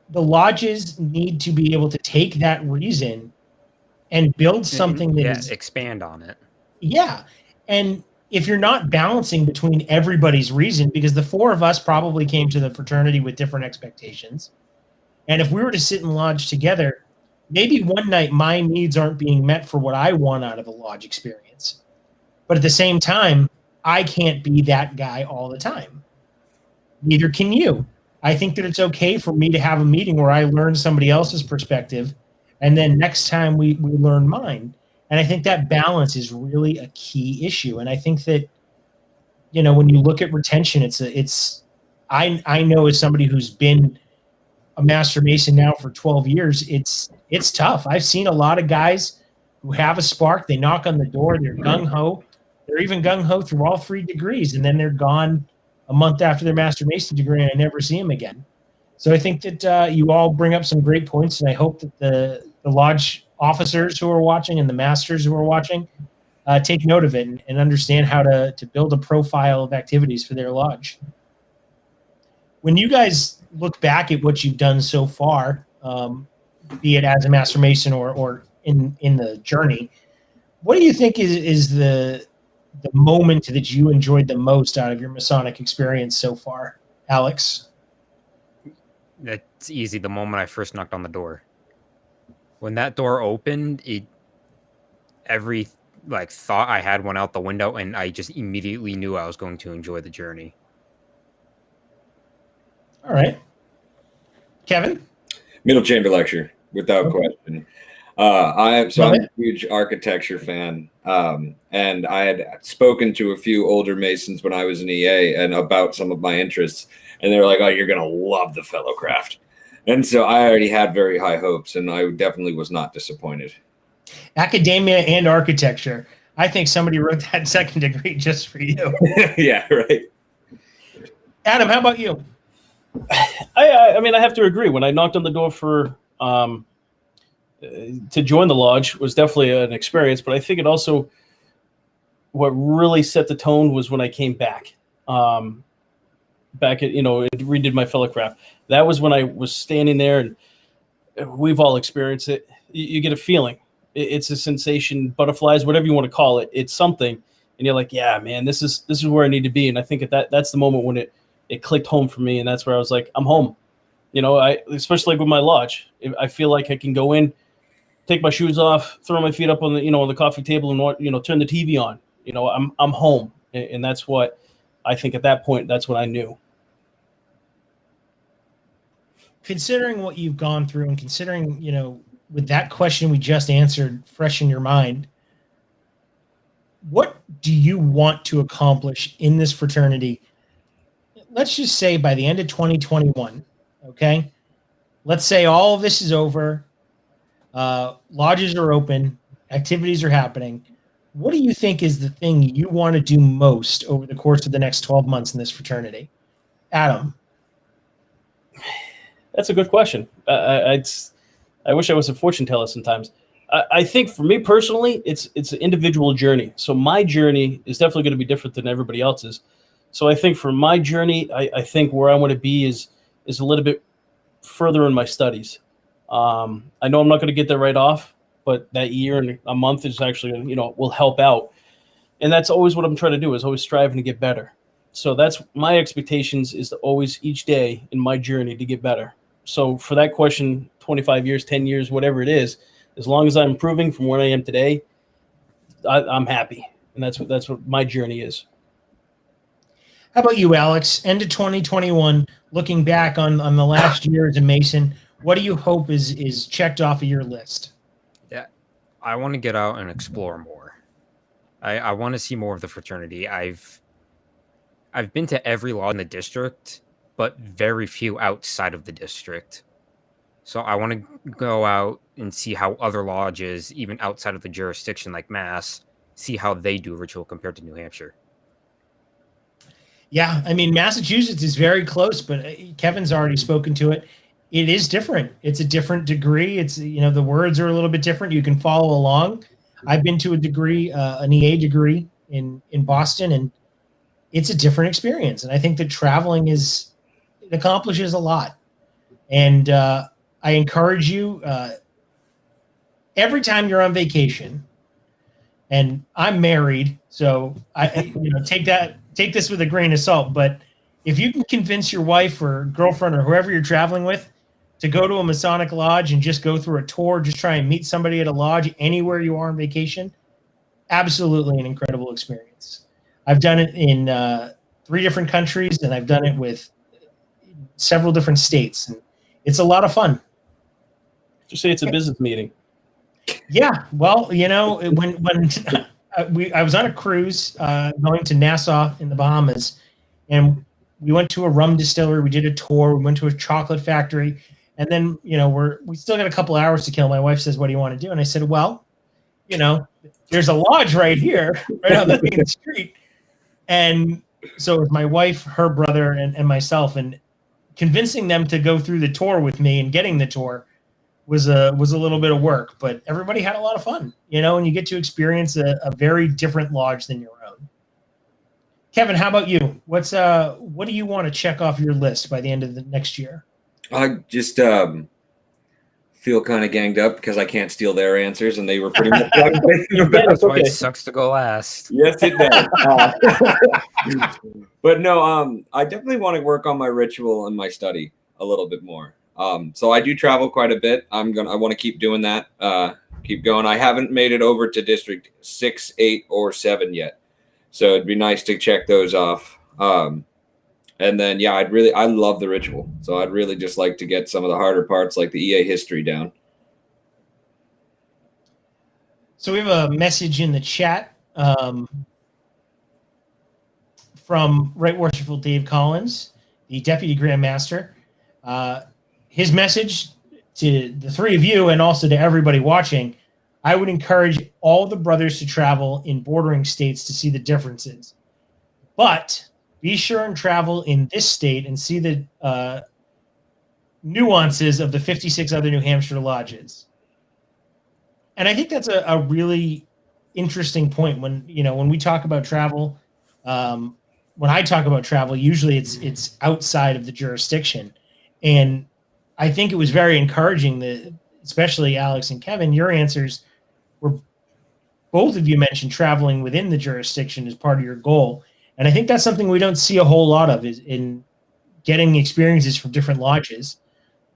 the lodges need to be able to take that reason and build something that is expand on it. Yeah. And if you're not balancing between everybody's reason, because the 4 of us probably came to the fraternity with different expectations. And if we were to sit in lodge together, maybe one night my needs aren't being met for what I want out of a lodge experience. But at the same time, I can't be that guy all the time. Neither can you. I think that it's okay for me to have a meeting where I learn somebody else's perspective, and then next time we learn mine. And I think that balance is really a key issue. And I think that, you know, when you look at retention, I know as somebody who's been a Master Mason now for 12 years, it's tough. I've seen a lot of guys who have a spark. They knock on the door. They're gung-ho. They're even gung-ho through all 3 degrees, and then they're gone a month after their Master Mason degree, and I never see them again. So I think that you all bring up some great points, and I hope that the lodge officers who are watching and the masters who are watching take note of it and understand how to build a profile of activities for their lodge. When you guys look back at what you've done so far, be it as a Master Mason or in the journey, what do you think is the moment that you enjoyed the most out of your Masonic experience so far, Alex? That's easy. The moment I first knocked on the door. When that door opened, every thought I had went out the window, and I just immediately knew I was going to enjoy the journey. All right. Kevin? Middle chamber lecture, without question. I'm a huge architecture fan, and I had spoken to a few older Masons when I was in EA and about some of my interests, and they were like, "Oh, you're gonna love the fellowcraft," and so I already had very high hopes, and I definitely was not disappointed. Academia and architecture. I think somebody wrote that second degree just for you. Yeah, right. Adam, how about you? I mean, I have to agree. When I knocked on the door for to join the lodge was definitely an experience, but I think it also, what really set the tone was when I came back. Back at, redid my fellowcraft. That was when I was standing there, and we've all experienced it. You get a feeling. It's a sensation, butterflies, whatever you want to call it. It's something, and you're like, yeah, man, this is where I need to be. And I think that's the moment when it clicked home for me, and that's where I was like, I'm home. Especially with my lodge, I feel like I can go in, take my shoes off, throw my feet up on the on the coffee table, and turn the TV on. I'm home, and that's what I think at that point. That's what I knew. Considering what you've gone through, and considering with that question we just answered fresh in your mind, what do you want to accomplish in this fraternity? Let's just say by the end of 2021, okay? Let's say all of this is over. Lodges are open. Activities are happening. What do you think is the thing you want to do most over the course of the next 12 months in this fraternity? Adam? That's a good question. I wish I was a fortune teller sometimes. I think for me personally, it's an individual journey. So my journey is definitely going to be different than everybody else's. So I think for my journey, I think where I want to be is a little bit further in my studies. I know I'm not going to get there right off, but that year and a month is actually, will help out. And that's always what I'm trying to do, is always striving to get better. So that's my expectations, is to always each day in my journey to get better. So for that question, 25 years, 10 years, whatever it is, as long as I'm improving from where I am today, I'm happy. And that's what my journey is. How about you, Alex? End of 2021, looking back on the last year as a Mason, what do you hope is checked off of your list? Yeah, I want to get out and explore more. I want to see more of the fraternity. I've been to every lodge in the district, but very few outside of the district. So I want to go out and see how other lodges, even outside of the jurisdiction like Mass, see how they do ritual compared to New Hampshire. Yeah, I mean, Massachusetts is very close, but Kevin's already spoken to it. It is different. It's a different degree. It's, the words are a little bit different. You can follow along. I've been to a degree, an EA degree in Boston, and it's a different experience. And I think that traveling it accomplishes a lot. And I encourage you, every time you're on vacation, and I'm married, so I take this with a grain of salt, but if you can convince your wife or girlfriend or whoever you're traveling with to go to a Masonic lodge and just go through a tour, just try and meet somebody at a lodge anywhere you are on vacation, absolutely an incredible experience. I've done it in 3 different countries, and I've done it with several different states, and it's a lot of fun. Just say it's a business meeting. Yeah, well, when I was on a cruise going to Nassau in the Bahamas, and we went to a rum distillery. We did a tour. We went to a chocolate factory, and then we still got a couple hours to kill. My wife says, "What do you want to do?" And I said, "Well, there's a lodge right here, right on the main street." And so it was my wife, her brother, and myself. And convincing them to go through the tour with me and getting the tour was a little bit of work, but everybody had a lot of fun, and you get to experience a very different lodge than your own. Kevin, how about you? What do you want to check off your list by the end of the next year? I just feel kind of ganged up because I can't steal their answers, and they were pretty much That's why it sucks to go last. Yes, it does. But no, I definitely want to work on my ritual and my study a little bit more. So I do travel quite a bit. I want to keep doing that. Keep going. I haven't made it over to District 6, 8, or 7 yet, so it'd be nice to check those off. And then, yeah, I love the ritual. So I'd really just like to get some of the harder parts like the EA history down. So we have a message in the chat from Right Worshipful Dave Collins, the Deputy Grand Master. His message to the three of you and also to everybody watching, I would encourage all the brothers to travel in bordering states to see the differences. But be sure and travel in this state and see the nuances of the 56 other New Hampshire lodges. And I think that's a really interesting point when we talk about travel. When I talk about travel, usually it's outside of the jurisdiction. And I think it was very encouraging that, especially Alex and Kevin, your answers were, both of you mentioned traveling within the jurisdiction as part of your goal. And I think that's something we don't see a whole lot of, is in getting experiences from different lodges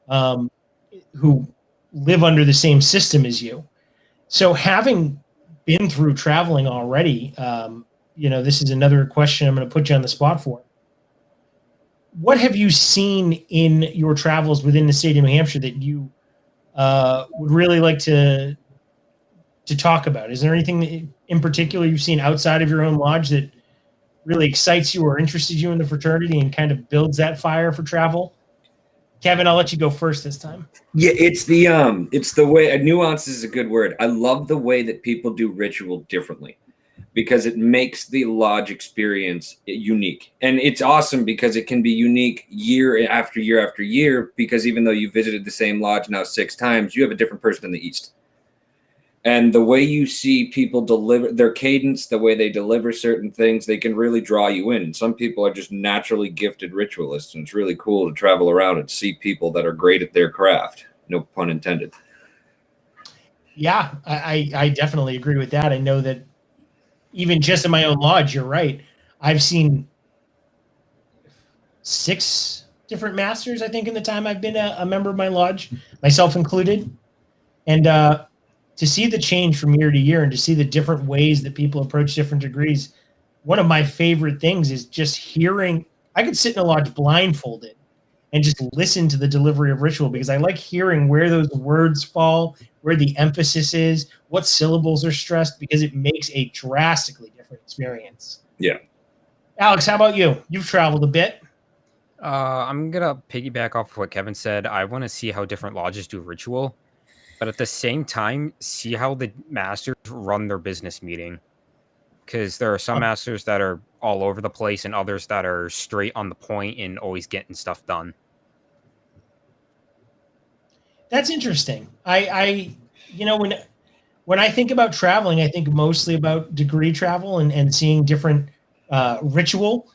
who live under the same system as you. So having been through traveling already, this is another question I'm going to put you on the spot for. What have you seen in your travels within the state of New Hampshire that you would really like to talk about? Is there anything in particular you've seen outside of your own lodge that really excites you or interested you in the fraternity and kind of builds that fire for travel? Kevin, I'll let you go first this time. Yeah, it's the way, nuance is a good word. I love the way that people do ritual differently, because it makes the lodge experience unique. And it's awesome because it can be unique year after year after year, because even though you visited the same lodge now 6 times, you have a different person in the East. And the way you see people deliver their cadence, the way they deliver certain things, they can really draw you in. And some people are just naturally gifted ritualists, and it's really cool to travel around and see people that are great at their craft. No pun intended. Yeah, I definitely agree with that. I know that even just in my own lodge, you're right. I've seen 6 different masters, I think, in the time I've been a member of my lodge, myself included. And to see the change from year to year and to see the different ways that people approach different degrees, one of my favorite things is just hearing. I could sit in a lodge blindfolded and just listen to the delivery of ritual, because I like hearing where those words fall, where the emphasis is, what syllables are stressed, because it makes a drastically different experience. Yeah. Alex, how about you? You've traveled a bit. I'm going to piggyback off of what Kevin said. I want to see how different lodges do ritual, but at the same time, see how the masters run their business meeting. Because there are some masters that are all over the place and others that are straight on the point and always getting stuff done. That's interesting. I when I think about traveling, I think mostly about degree travel and seeing different ritual.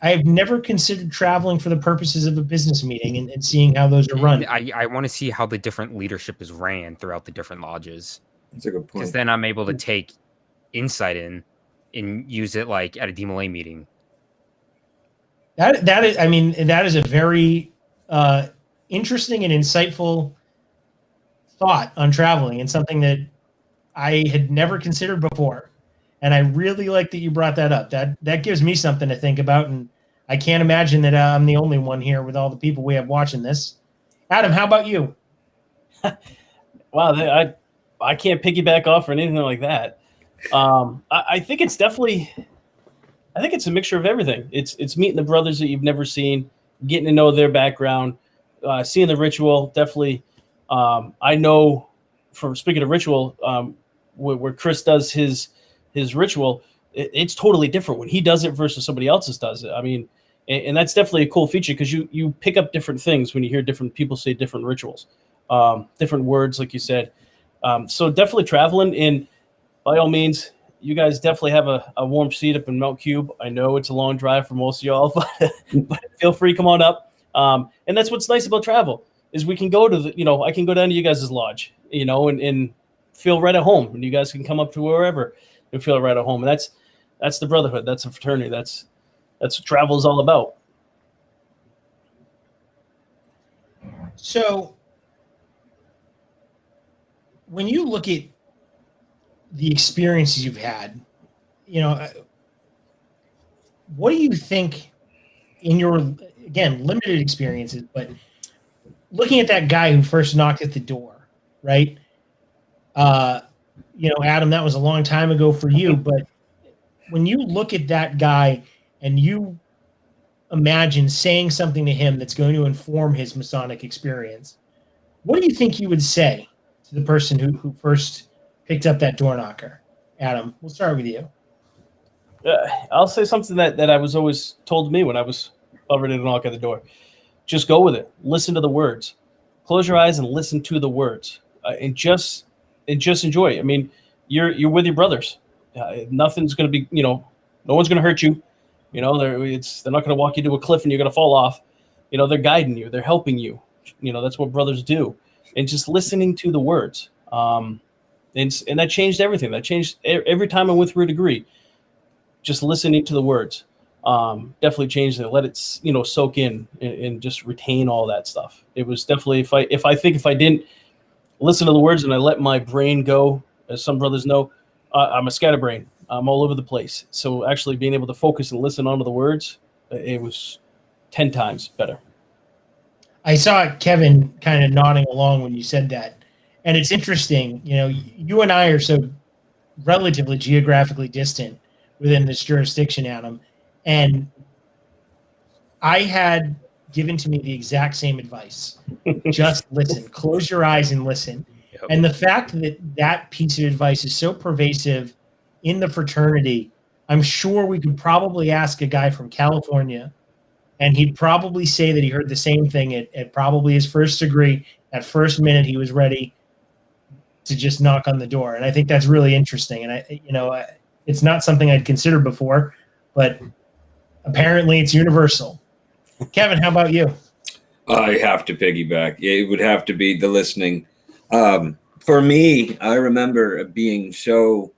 I've never considered traveling for the purposes of a business meeting and seeing how those are run. I want to see how the different leadership is ran throughout the different lodges. That's a good point. Because then I'm able to take insight in and use it like at a DMLA meeting. That is a very interesting and insightful thought on traveling, and something that I had never considered before. And I really like that you brought that up. That gives me something to think about, and I can't imagine that I'm the only one here with all the people we have watching this. Adam, how about you? Wow, I can't piggyback off or anything like that. I think it's definitely, I think it's a mixture of everything. It's meeting the brothers that you've never seen, getting to know their background, seeing the ritual. Definitely, I know, from speaking of ritual, where Chris does his ritual, it's totally different when he does it versus somebody else's does it. I mean, And that's definitely a cool feature because you pick up different things when you hear different people say different rituals, different words, like you said. So definitely traveling, and by all means, you guys definitely have a warm seat up in Mount Cube. I know it's a long drive for most of y'all, but feel free, come on up. And that's what's nice about travel is we can go to I can go down to you guys' lodge, and feel right at home, and you guys can come up to wherever and feel right at home. And that's the brotherhood. That's the fraternity. That's what travel is all about. So when you look at the experiences you've had, what do you think in your, again, limited experiences, but looking at that guy who first knocked at the door, right? Adam, that was a long time ago for you, but when you look at that guy and you imagine saying something to him that's going to inform his Masonic experience, what do you think you would say to the person who first picked up that door knocker? Adam, we'll start with you. I'll say something that I was always told to me when I was about ready to knock at the door. Just go with it. Listen to the words. Close your eyes and listen to the words, and just enjoy it. I mean, you're with your brothers. Nothing's going to be, no one's going to hurt you. They're not going to walk you to a cliff and you're going to fall off. They're guiding you. They're helping you. That's what brothers do. And just listening to the words. And that changed everything. That changed every time I went through a degree. Just listening to the words definitely changed it. Let it, soak in and just retain all that stuff. It was definitely, if I didn't listen to the words and I let my brain go, as some brothers know, I'm a scatterbrain. I'm all over the place. So actually being able to focus and listen onto the words, it was 10 times better. I saw Kevin kind of nodding along when you said that. And it's interesting, you and I are so relatively geographically distant within this jurisdiction, Adam. And I had given to me the exact same advice. Just listen, close your eyes and listen. Yep. And the fact that piece of advice is so pervasive in the fraternity, I'm sure we could probably ask a guy from California, and he'd probably say that he heard the same thing at probably his first degree. At first minute, he was ready to just knock on the door. And I think that's really interesting. And it's not something I'd considered before, but apparently it's universal. Kevin, how about you? I have to piggyback. It would have to be the listening. For me, I remember being so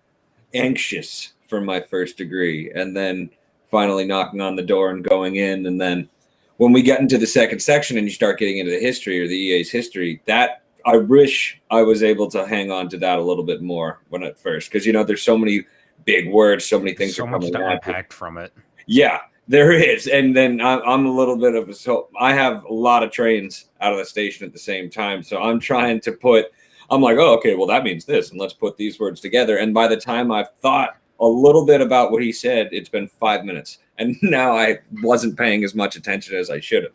anxious for my first degree and then finally knocking on the door and going in. And then when we get into the second section and you start getting into the history or the EA's history, that I wish I was able to hang on to that a little bit more when at first, because there's so many big words, so many things so are much coming to at unpack from it. Yeah, there is. And then I'm a little bit of I have a lot of trains out of the station at the same time. So I'm trying to I'm like, oh, okay, well, that means this. And let's put these words together. And by the time I've thought a little bit about what he said, it's been 5 minutes. And now I wasn't paying as much attention as I should have.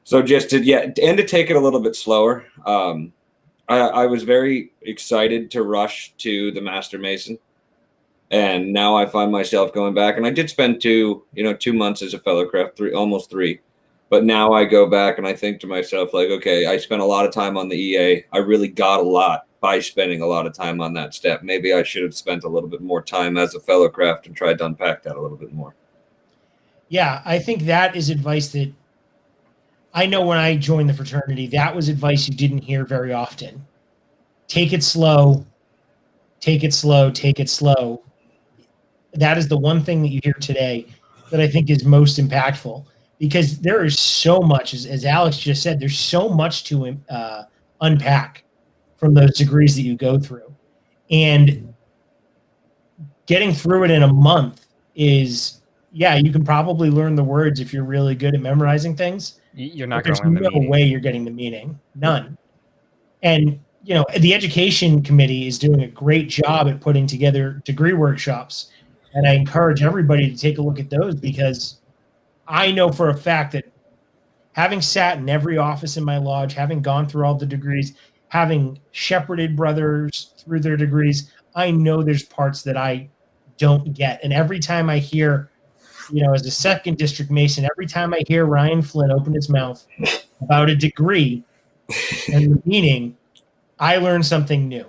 So just to take it a little bit slower. I was very excited to rush to the Master Mason. And now I find myself going back, and I did spend 2 months as a fellowcraft, almost 3. But now I go back and I think to myself, like, okay, I spent a lot of time on the EA. I really got a lot by spending a lot of time on that step. Maybe I should have spent a little bit more time as a fellowcraft and tried to unpack that a little bit more. Yeah, I think that is advice that I know when I joined the fraternity, that was advice you didn't hear very often. Take it slow, take it slow, take it slow. That is the one thing that you hear today that I think is most impactful, because there is so much, as Alex just said, there's so much to unpack from those degrees that you go through. And getting through it in a month is, you can probably learn the words if you're really good at memorizing things. You're not going to learn the meaning. There's no way you're getting the meaning. None. And, the education committee is doing a great job at putting together degree workshops. And I encourage everybody to take a look at those, because I know for a fact that having sat in every office in my lodge, having gone through all the degrees, having shepherded brothers through their degrees, I know there's parts that I don't get. And every time I hear as a second district Mason, every time I hear Ryan Flynn open his mouth about a degree and the meaning, I learn something new.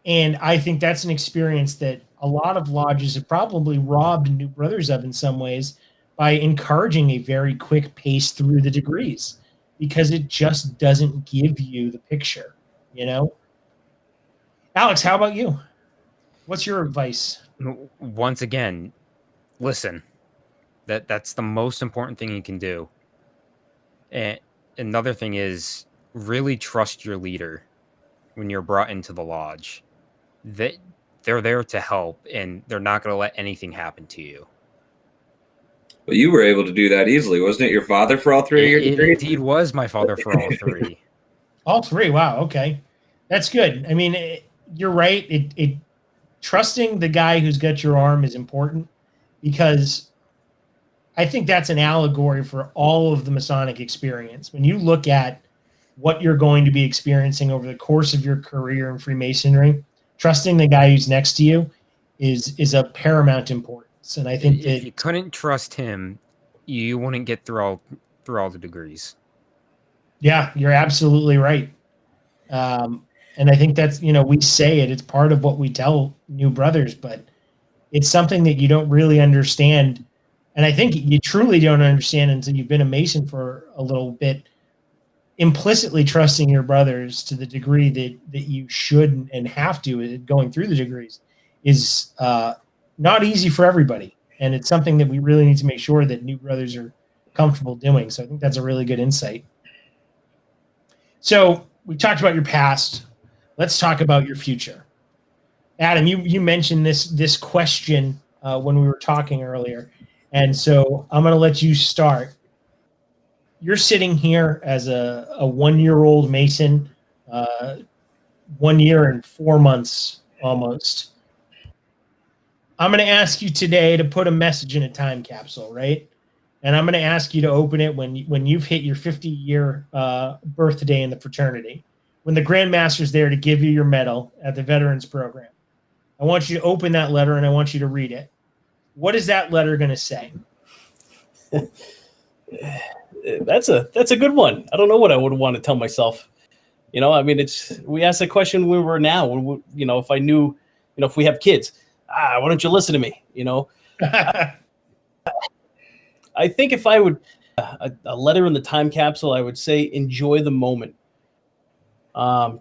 And I think that's an experience that a lot of lodges have probably robbed new brothers of in some ways by encouraging a very quick pace through the degrees, because it just doesn't give you the picture, Alex, how about you? What's your advice? Once again, listen. That's the most important thing you can do. And another thing is really trust your leader when you're brought into the lodge. They're there to help, and they're not going to let anything happen to you. Well, you were able to do that easily. Wasn't it your father for all three of your degrees? It indeed was my father for all three. All three. Wow. Okay. That's good. I mean, you're right. It trusting the guy who's got your arm is important, because I think that's an allegory for all of the Masonic experience. When you look at what you're going to be experiencing over the course of your career in Freemasonry, trusting the guy who's next to you is of paramount importance. And I think if you couldn't trust him, you wouldn't get through all the degrees. Yeah, you're absolutely right. And I think that's, we say it's part of what we tell new brothers, but it's something that you don't really understand. And I think you truly don't understand until you've been a Mason for a little bit. Implicitly trusting your brothers to the degree that you should and have to going through the degrees is not easy for everybody. And it's something that we really need to make sure that new brothers are comfortable doing. So I think that's a really good insight. So we talked about your past. Let's talk about your future. Adam, you mentioned this question when we were talking earlier. And so I'm going to let you start. You're sitting here as a 1-year-old Mason, 1 year and 4 months almost. I'm going to ask you today to put a message in a time capsule, right? And I'm going to ask you to open it when you've hit your 50-year birthday in the fraternity, when the Grand Master's there to give you your medal at the Veterans Program. I want you to open that letter and I want you to read it. What is that letter going to say? That's a good one. I don't know what I would want to tell myself. I mean, we asked the question when we're now, if I knew, if we have kids, why don't you listen to me? I think if I would, a letter in the time capsule, I would say, enjoy the moment.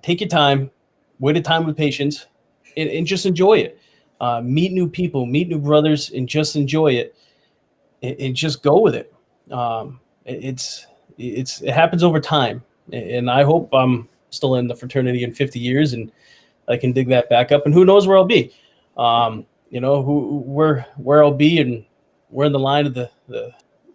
Take your time, wait a time with patience, and just enjoy it. Meet new people, meet new brothers, and just enjoy it, and just go with it. It happens over time, and I hope I'm still in the fraternity in 50 years and I can dig that back up, and who knows where I'll be, where I'll be and where in the line of the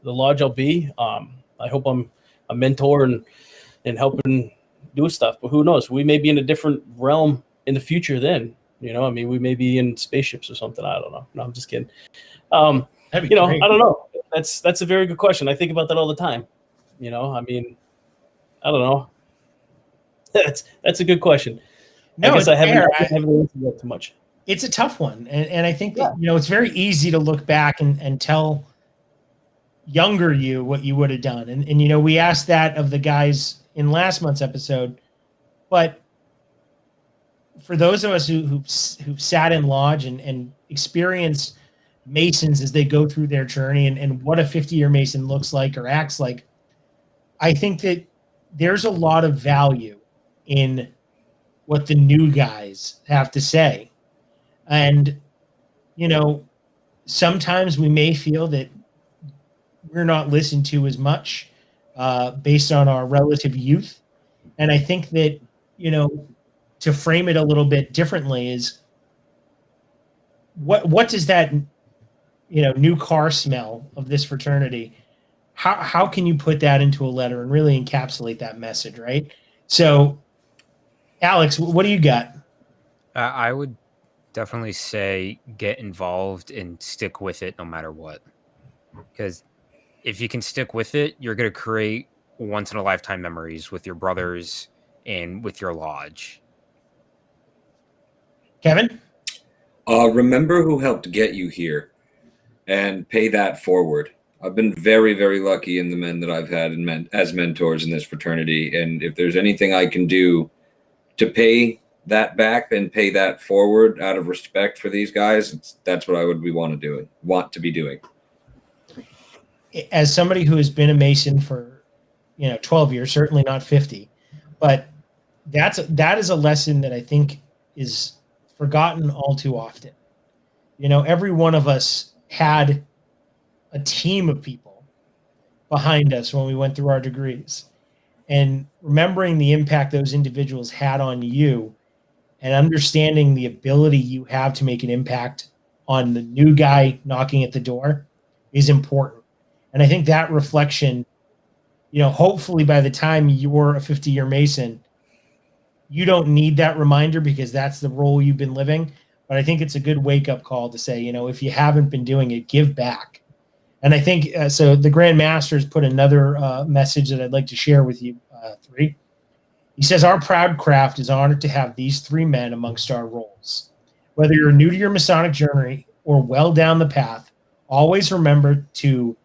lodge I'll be. I hope I'm a mentor and helping do stuff, but who knows? We may be in a different realm in the future then, I mean, we may be in spaceships or something. I don't know. No, I'm just kidding. I don't know. That's a very good question. I think about that all the time. I mean, I don't know. That's a good question. No, I guess I haven't answered that too much. It's a tough one. And I think that, it's very easy to look back and tell younger you what you would have done. And we asked that of the guys in last month's episode, but for those of us who've sat in lodge and experienced Masons as they go through their journey and what a 50-year Mason looks like or acts like, I think that there's a lot of value in what the new guys have to say. And, sometimes we may feel that we're not listened to as much based on our relative youth. And I think that, to frame it a little bit differently is what does that, new car smell of this fraternity, how can you put that into a letter and really encapsulate that message, right? So, Alex, what do you got? I would definitely say get involved and stick with it no matter what. Because if you can stick with it, you're going to create once-in-a-lifetime memories with your brothers and with your lodge. Kevin? Remember who helped get you here. and pay that forward. I've been very, very lucky in the men that I've had as mentors in this fraternity. And if there's anything I can do to pay that back and pay that forward out of respect for these guys, that's what I would want to be doing. As somebody who has been a Mason for 12 years, certainly not 50, but that is a lesson that I think is forgotten all too often. Every one of us had a team of people behind us when we went through our degrees, and remembering the impact those individuals had on you and understanding the ability you have to make an impact on the new guy knocking at the door is important. And I think that reflection, hopefully by the time you're a 50-year Mason, you don't need that reminder because that's the role you've been living. But I think it's a good wake-up call to say, if you haven't been doing it, give back. And I think, so the Grand Master's put another message that I'd like to share with you three. He says, our proud craft is honored to have these three men amongst our roles. Whether you're new to your Masonic journey or well down the path, always remember to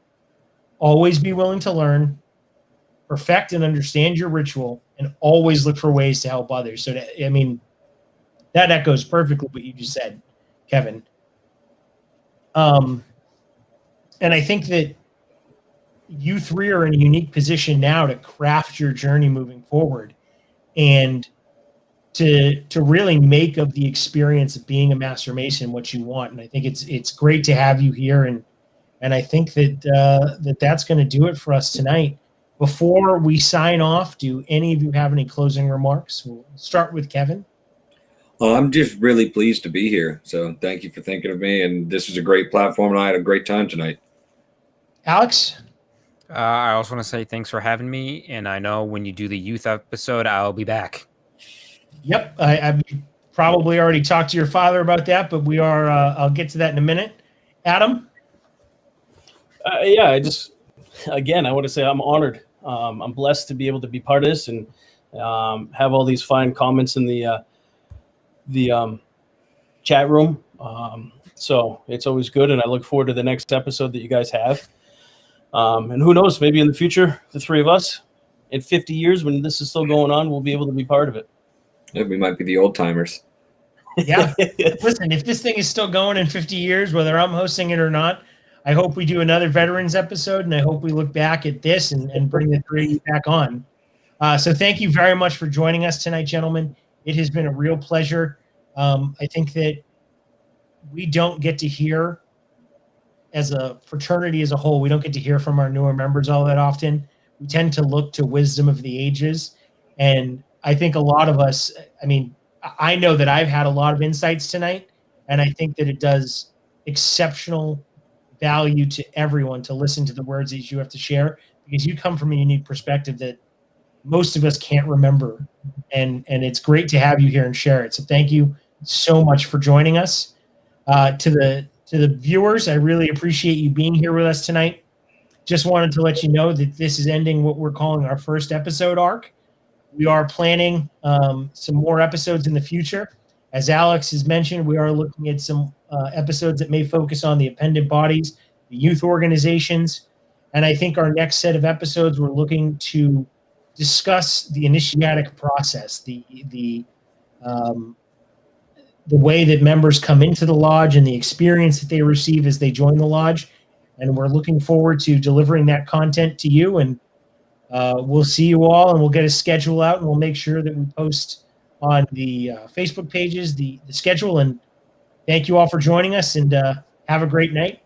always be willing to learn, perfect and understand your ritual, and always look for ways to help others. So, that echoes perfectly what you just said, Kevin. And I think that you three are in a unique position now to craft your journey moving forward and to really make of the experience of being a Master Mason what you want. And I think it's great to have you here. And I think that that's going to do it for us tonight. Before we sign off, do any of you have any closing remarks? We'll start with Kevin. I'm just really pleased to be here. So thank you for thinking of me. And this is a great platform, and I had a great time tonight. Alex? I also want to say thanks for having me. And I know when you do the youth episode, I'll be back. Yep. I probably already talked to your father about that, but we are, I'll get to that in a minute. Adam? Yeah, I want to say I'm honored. I'm blessed to be able to be part of this and have all these fine comments in the chat room. So it's always good, and I look forward to the next episode that you guys have. And who knows, maybe in the future, the three of us, in 50 years when this is still going on, we'll be able to be part of it. Yeah, we might be the old timers. Yeah. Listen, if this thing is still going in 50 years, whether I'm hosting it or not, I hope we do another veterans episode, and I hope we look back at this and bring the three back on. So thank you very much for joining us tonight, gentlemen. It has been a real pleasure. I think that we don't get to hear, as a fraternity as a whole, we don't get to hear from our newer members all that often. We tend to look to wisdom of the ages. And I think a lot of us, I know that I've had a lot of insights tonight, and I think that it does exceptional value to everyone to listen to the words that you have to share, because you come from a unique perspective that most of us can't remember. And it's great to have you here and share it. So thank you so much for joining us. To the viewers, I really appreciate you being here with us tonight. Just wanted to let you know that this is ending what we're calling our first episode arc. We are planning some more episodes in the future. As Alex has mentioned, we are looking at some episodes that may focus on the appendant bodies, the youth organizations. And I think our next set of episodes, we're looking to discuss the initiatic process, the way that members come into the lodge and the experience that they receive as they join the lodge. And we're looking forward to delivering that content to you. And we'll see you all, and we'll get a schedule out, and we'll make sure that we post on the Facebook pages the schedule. And thank you all for joining us, and have a great night.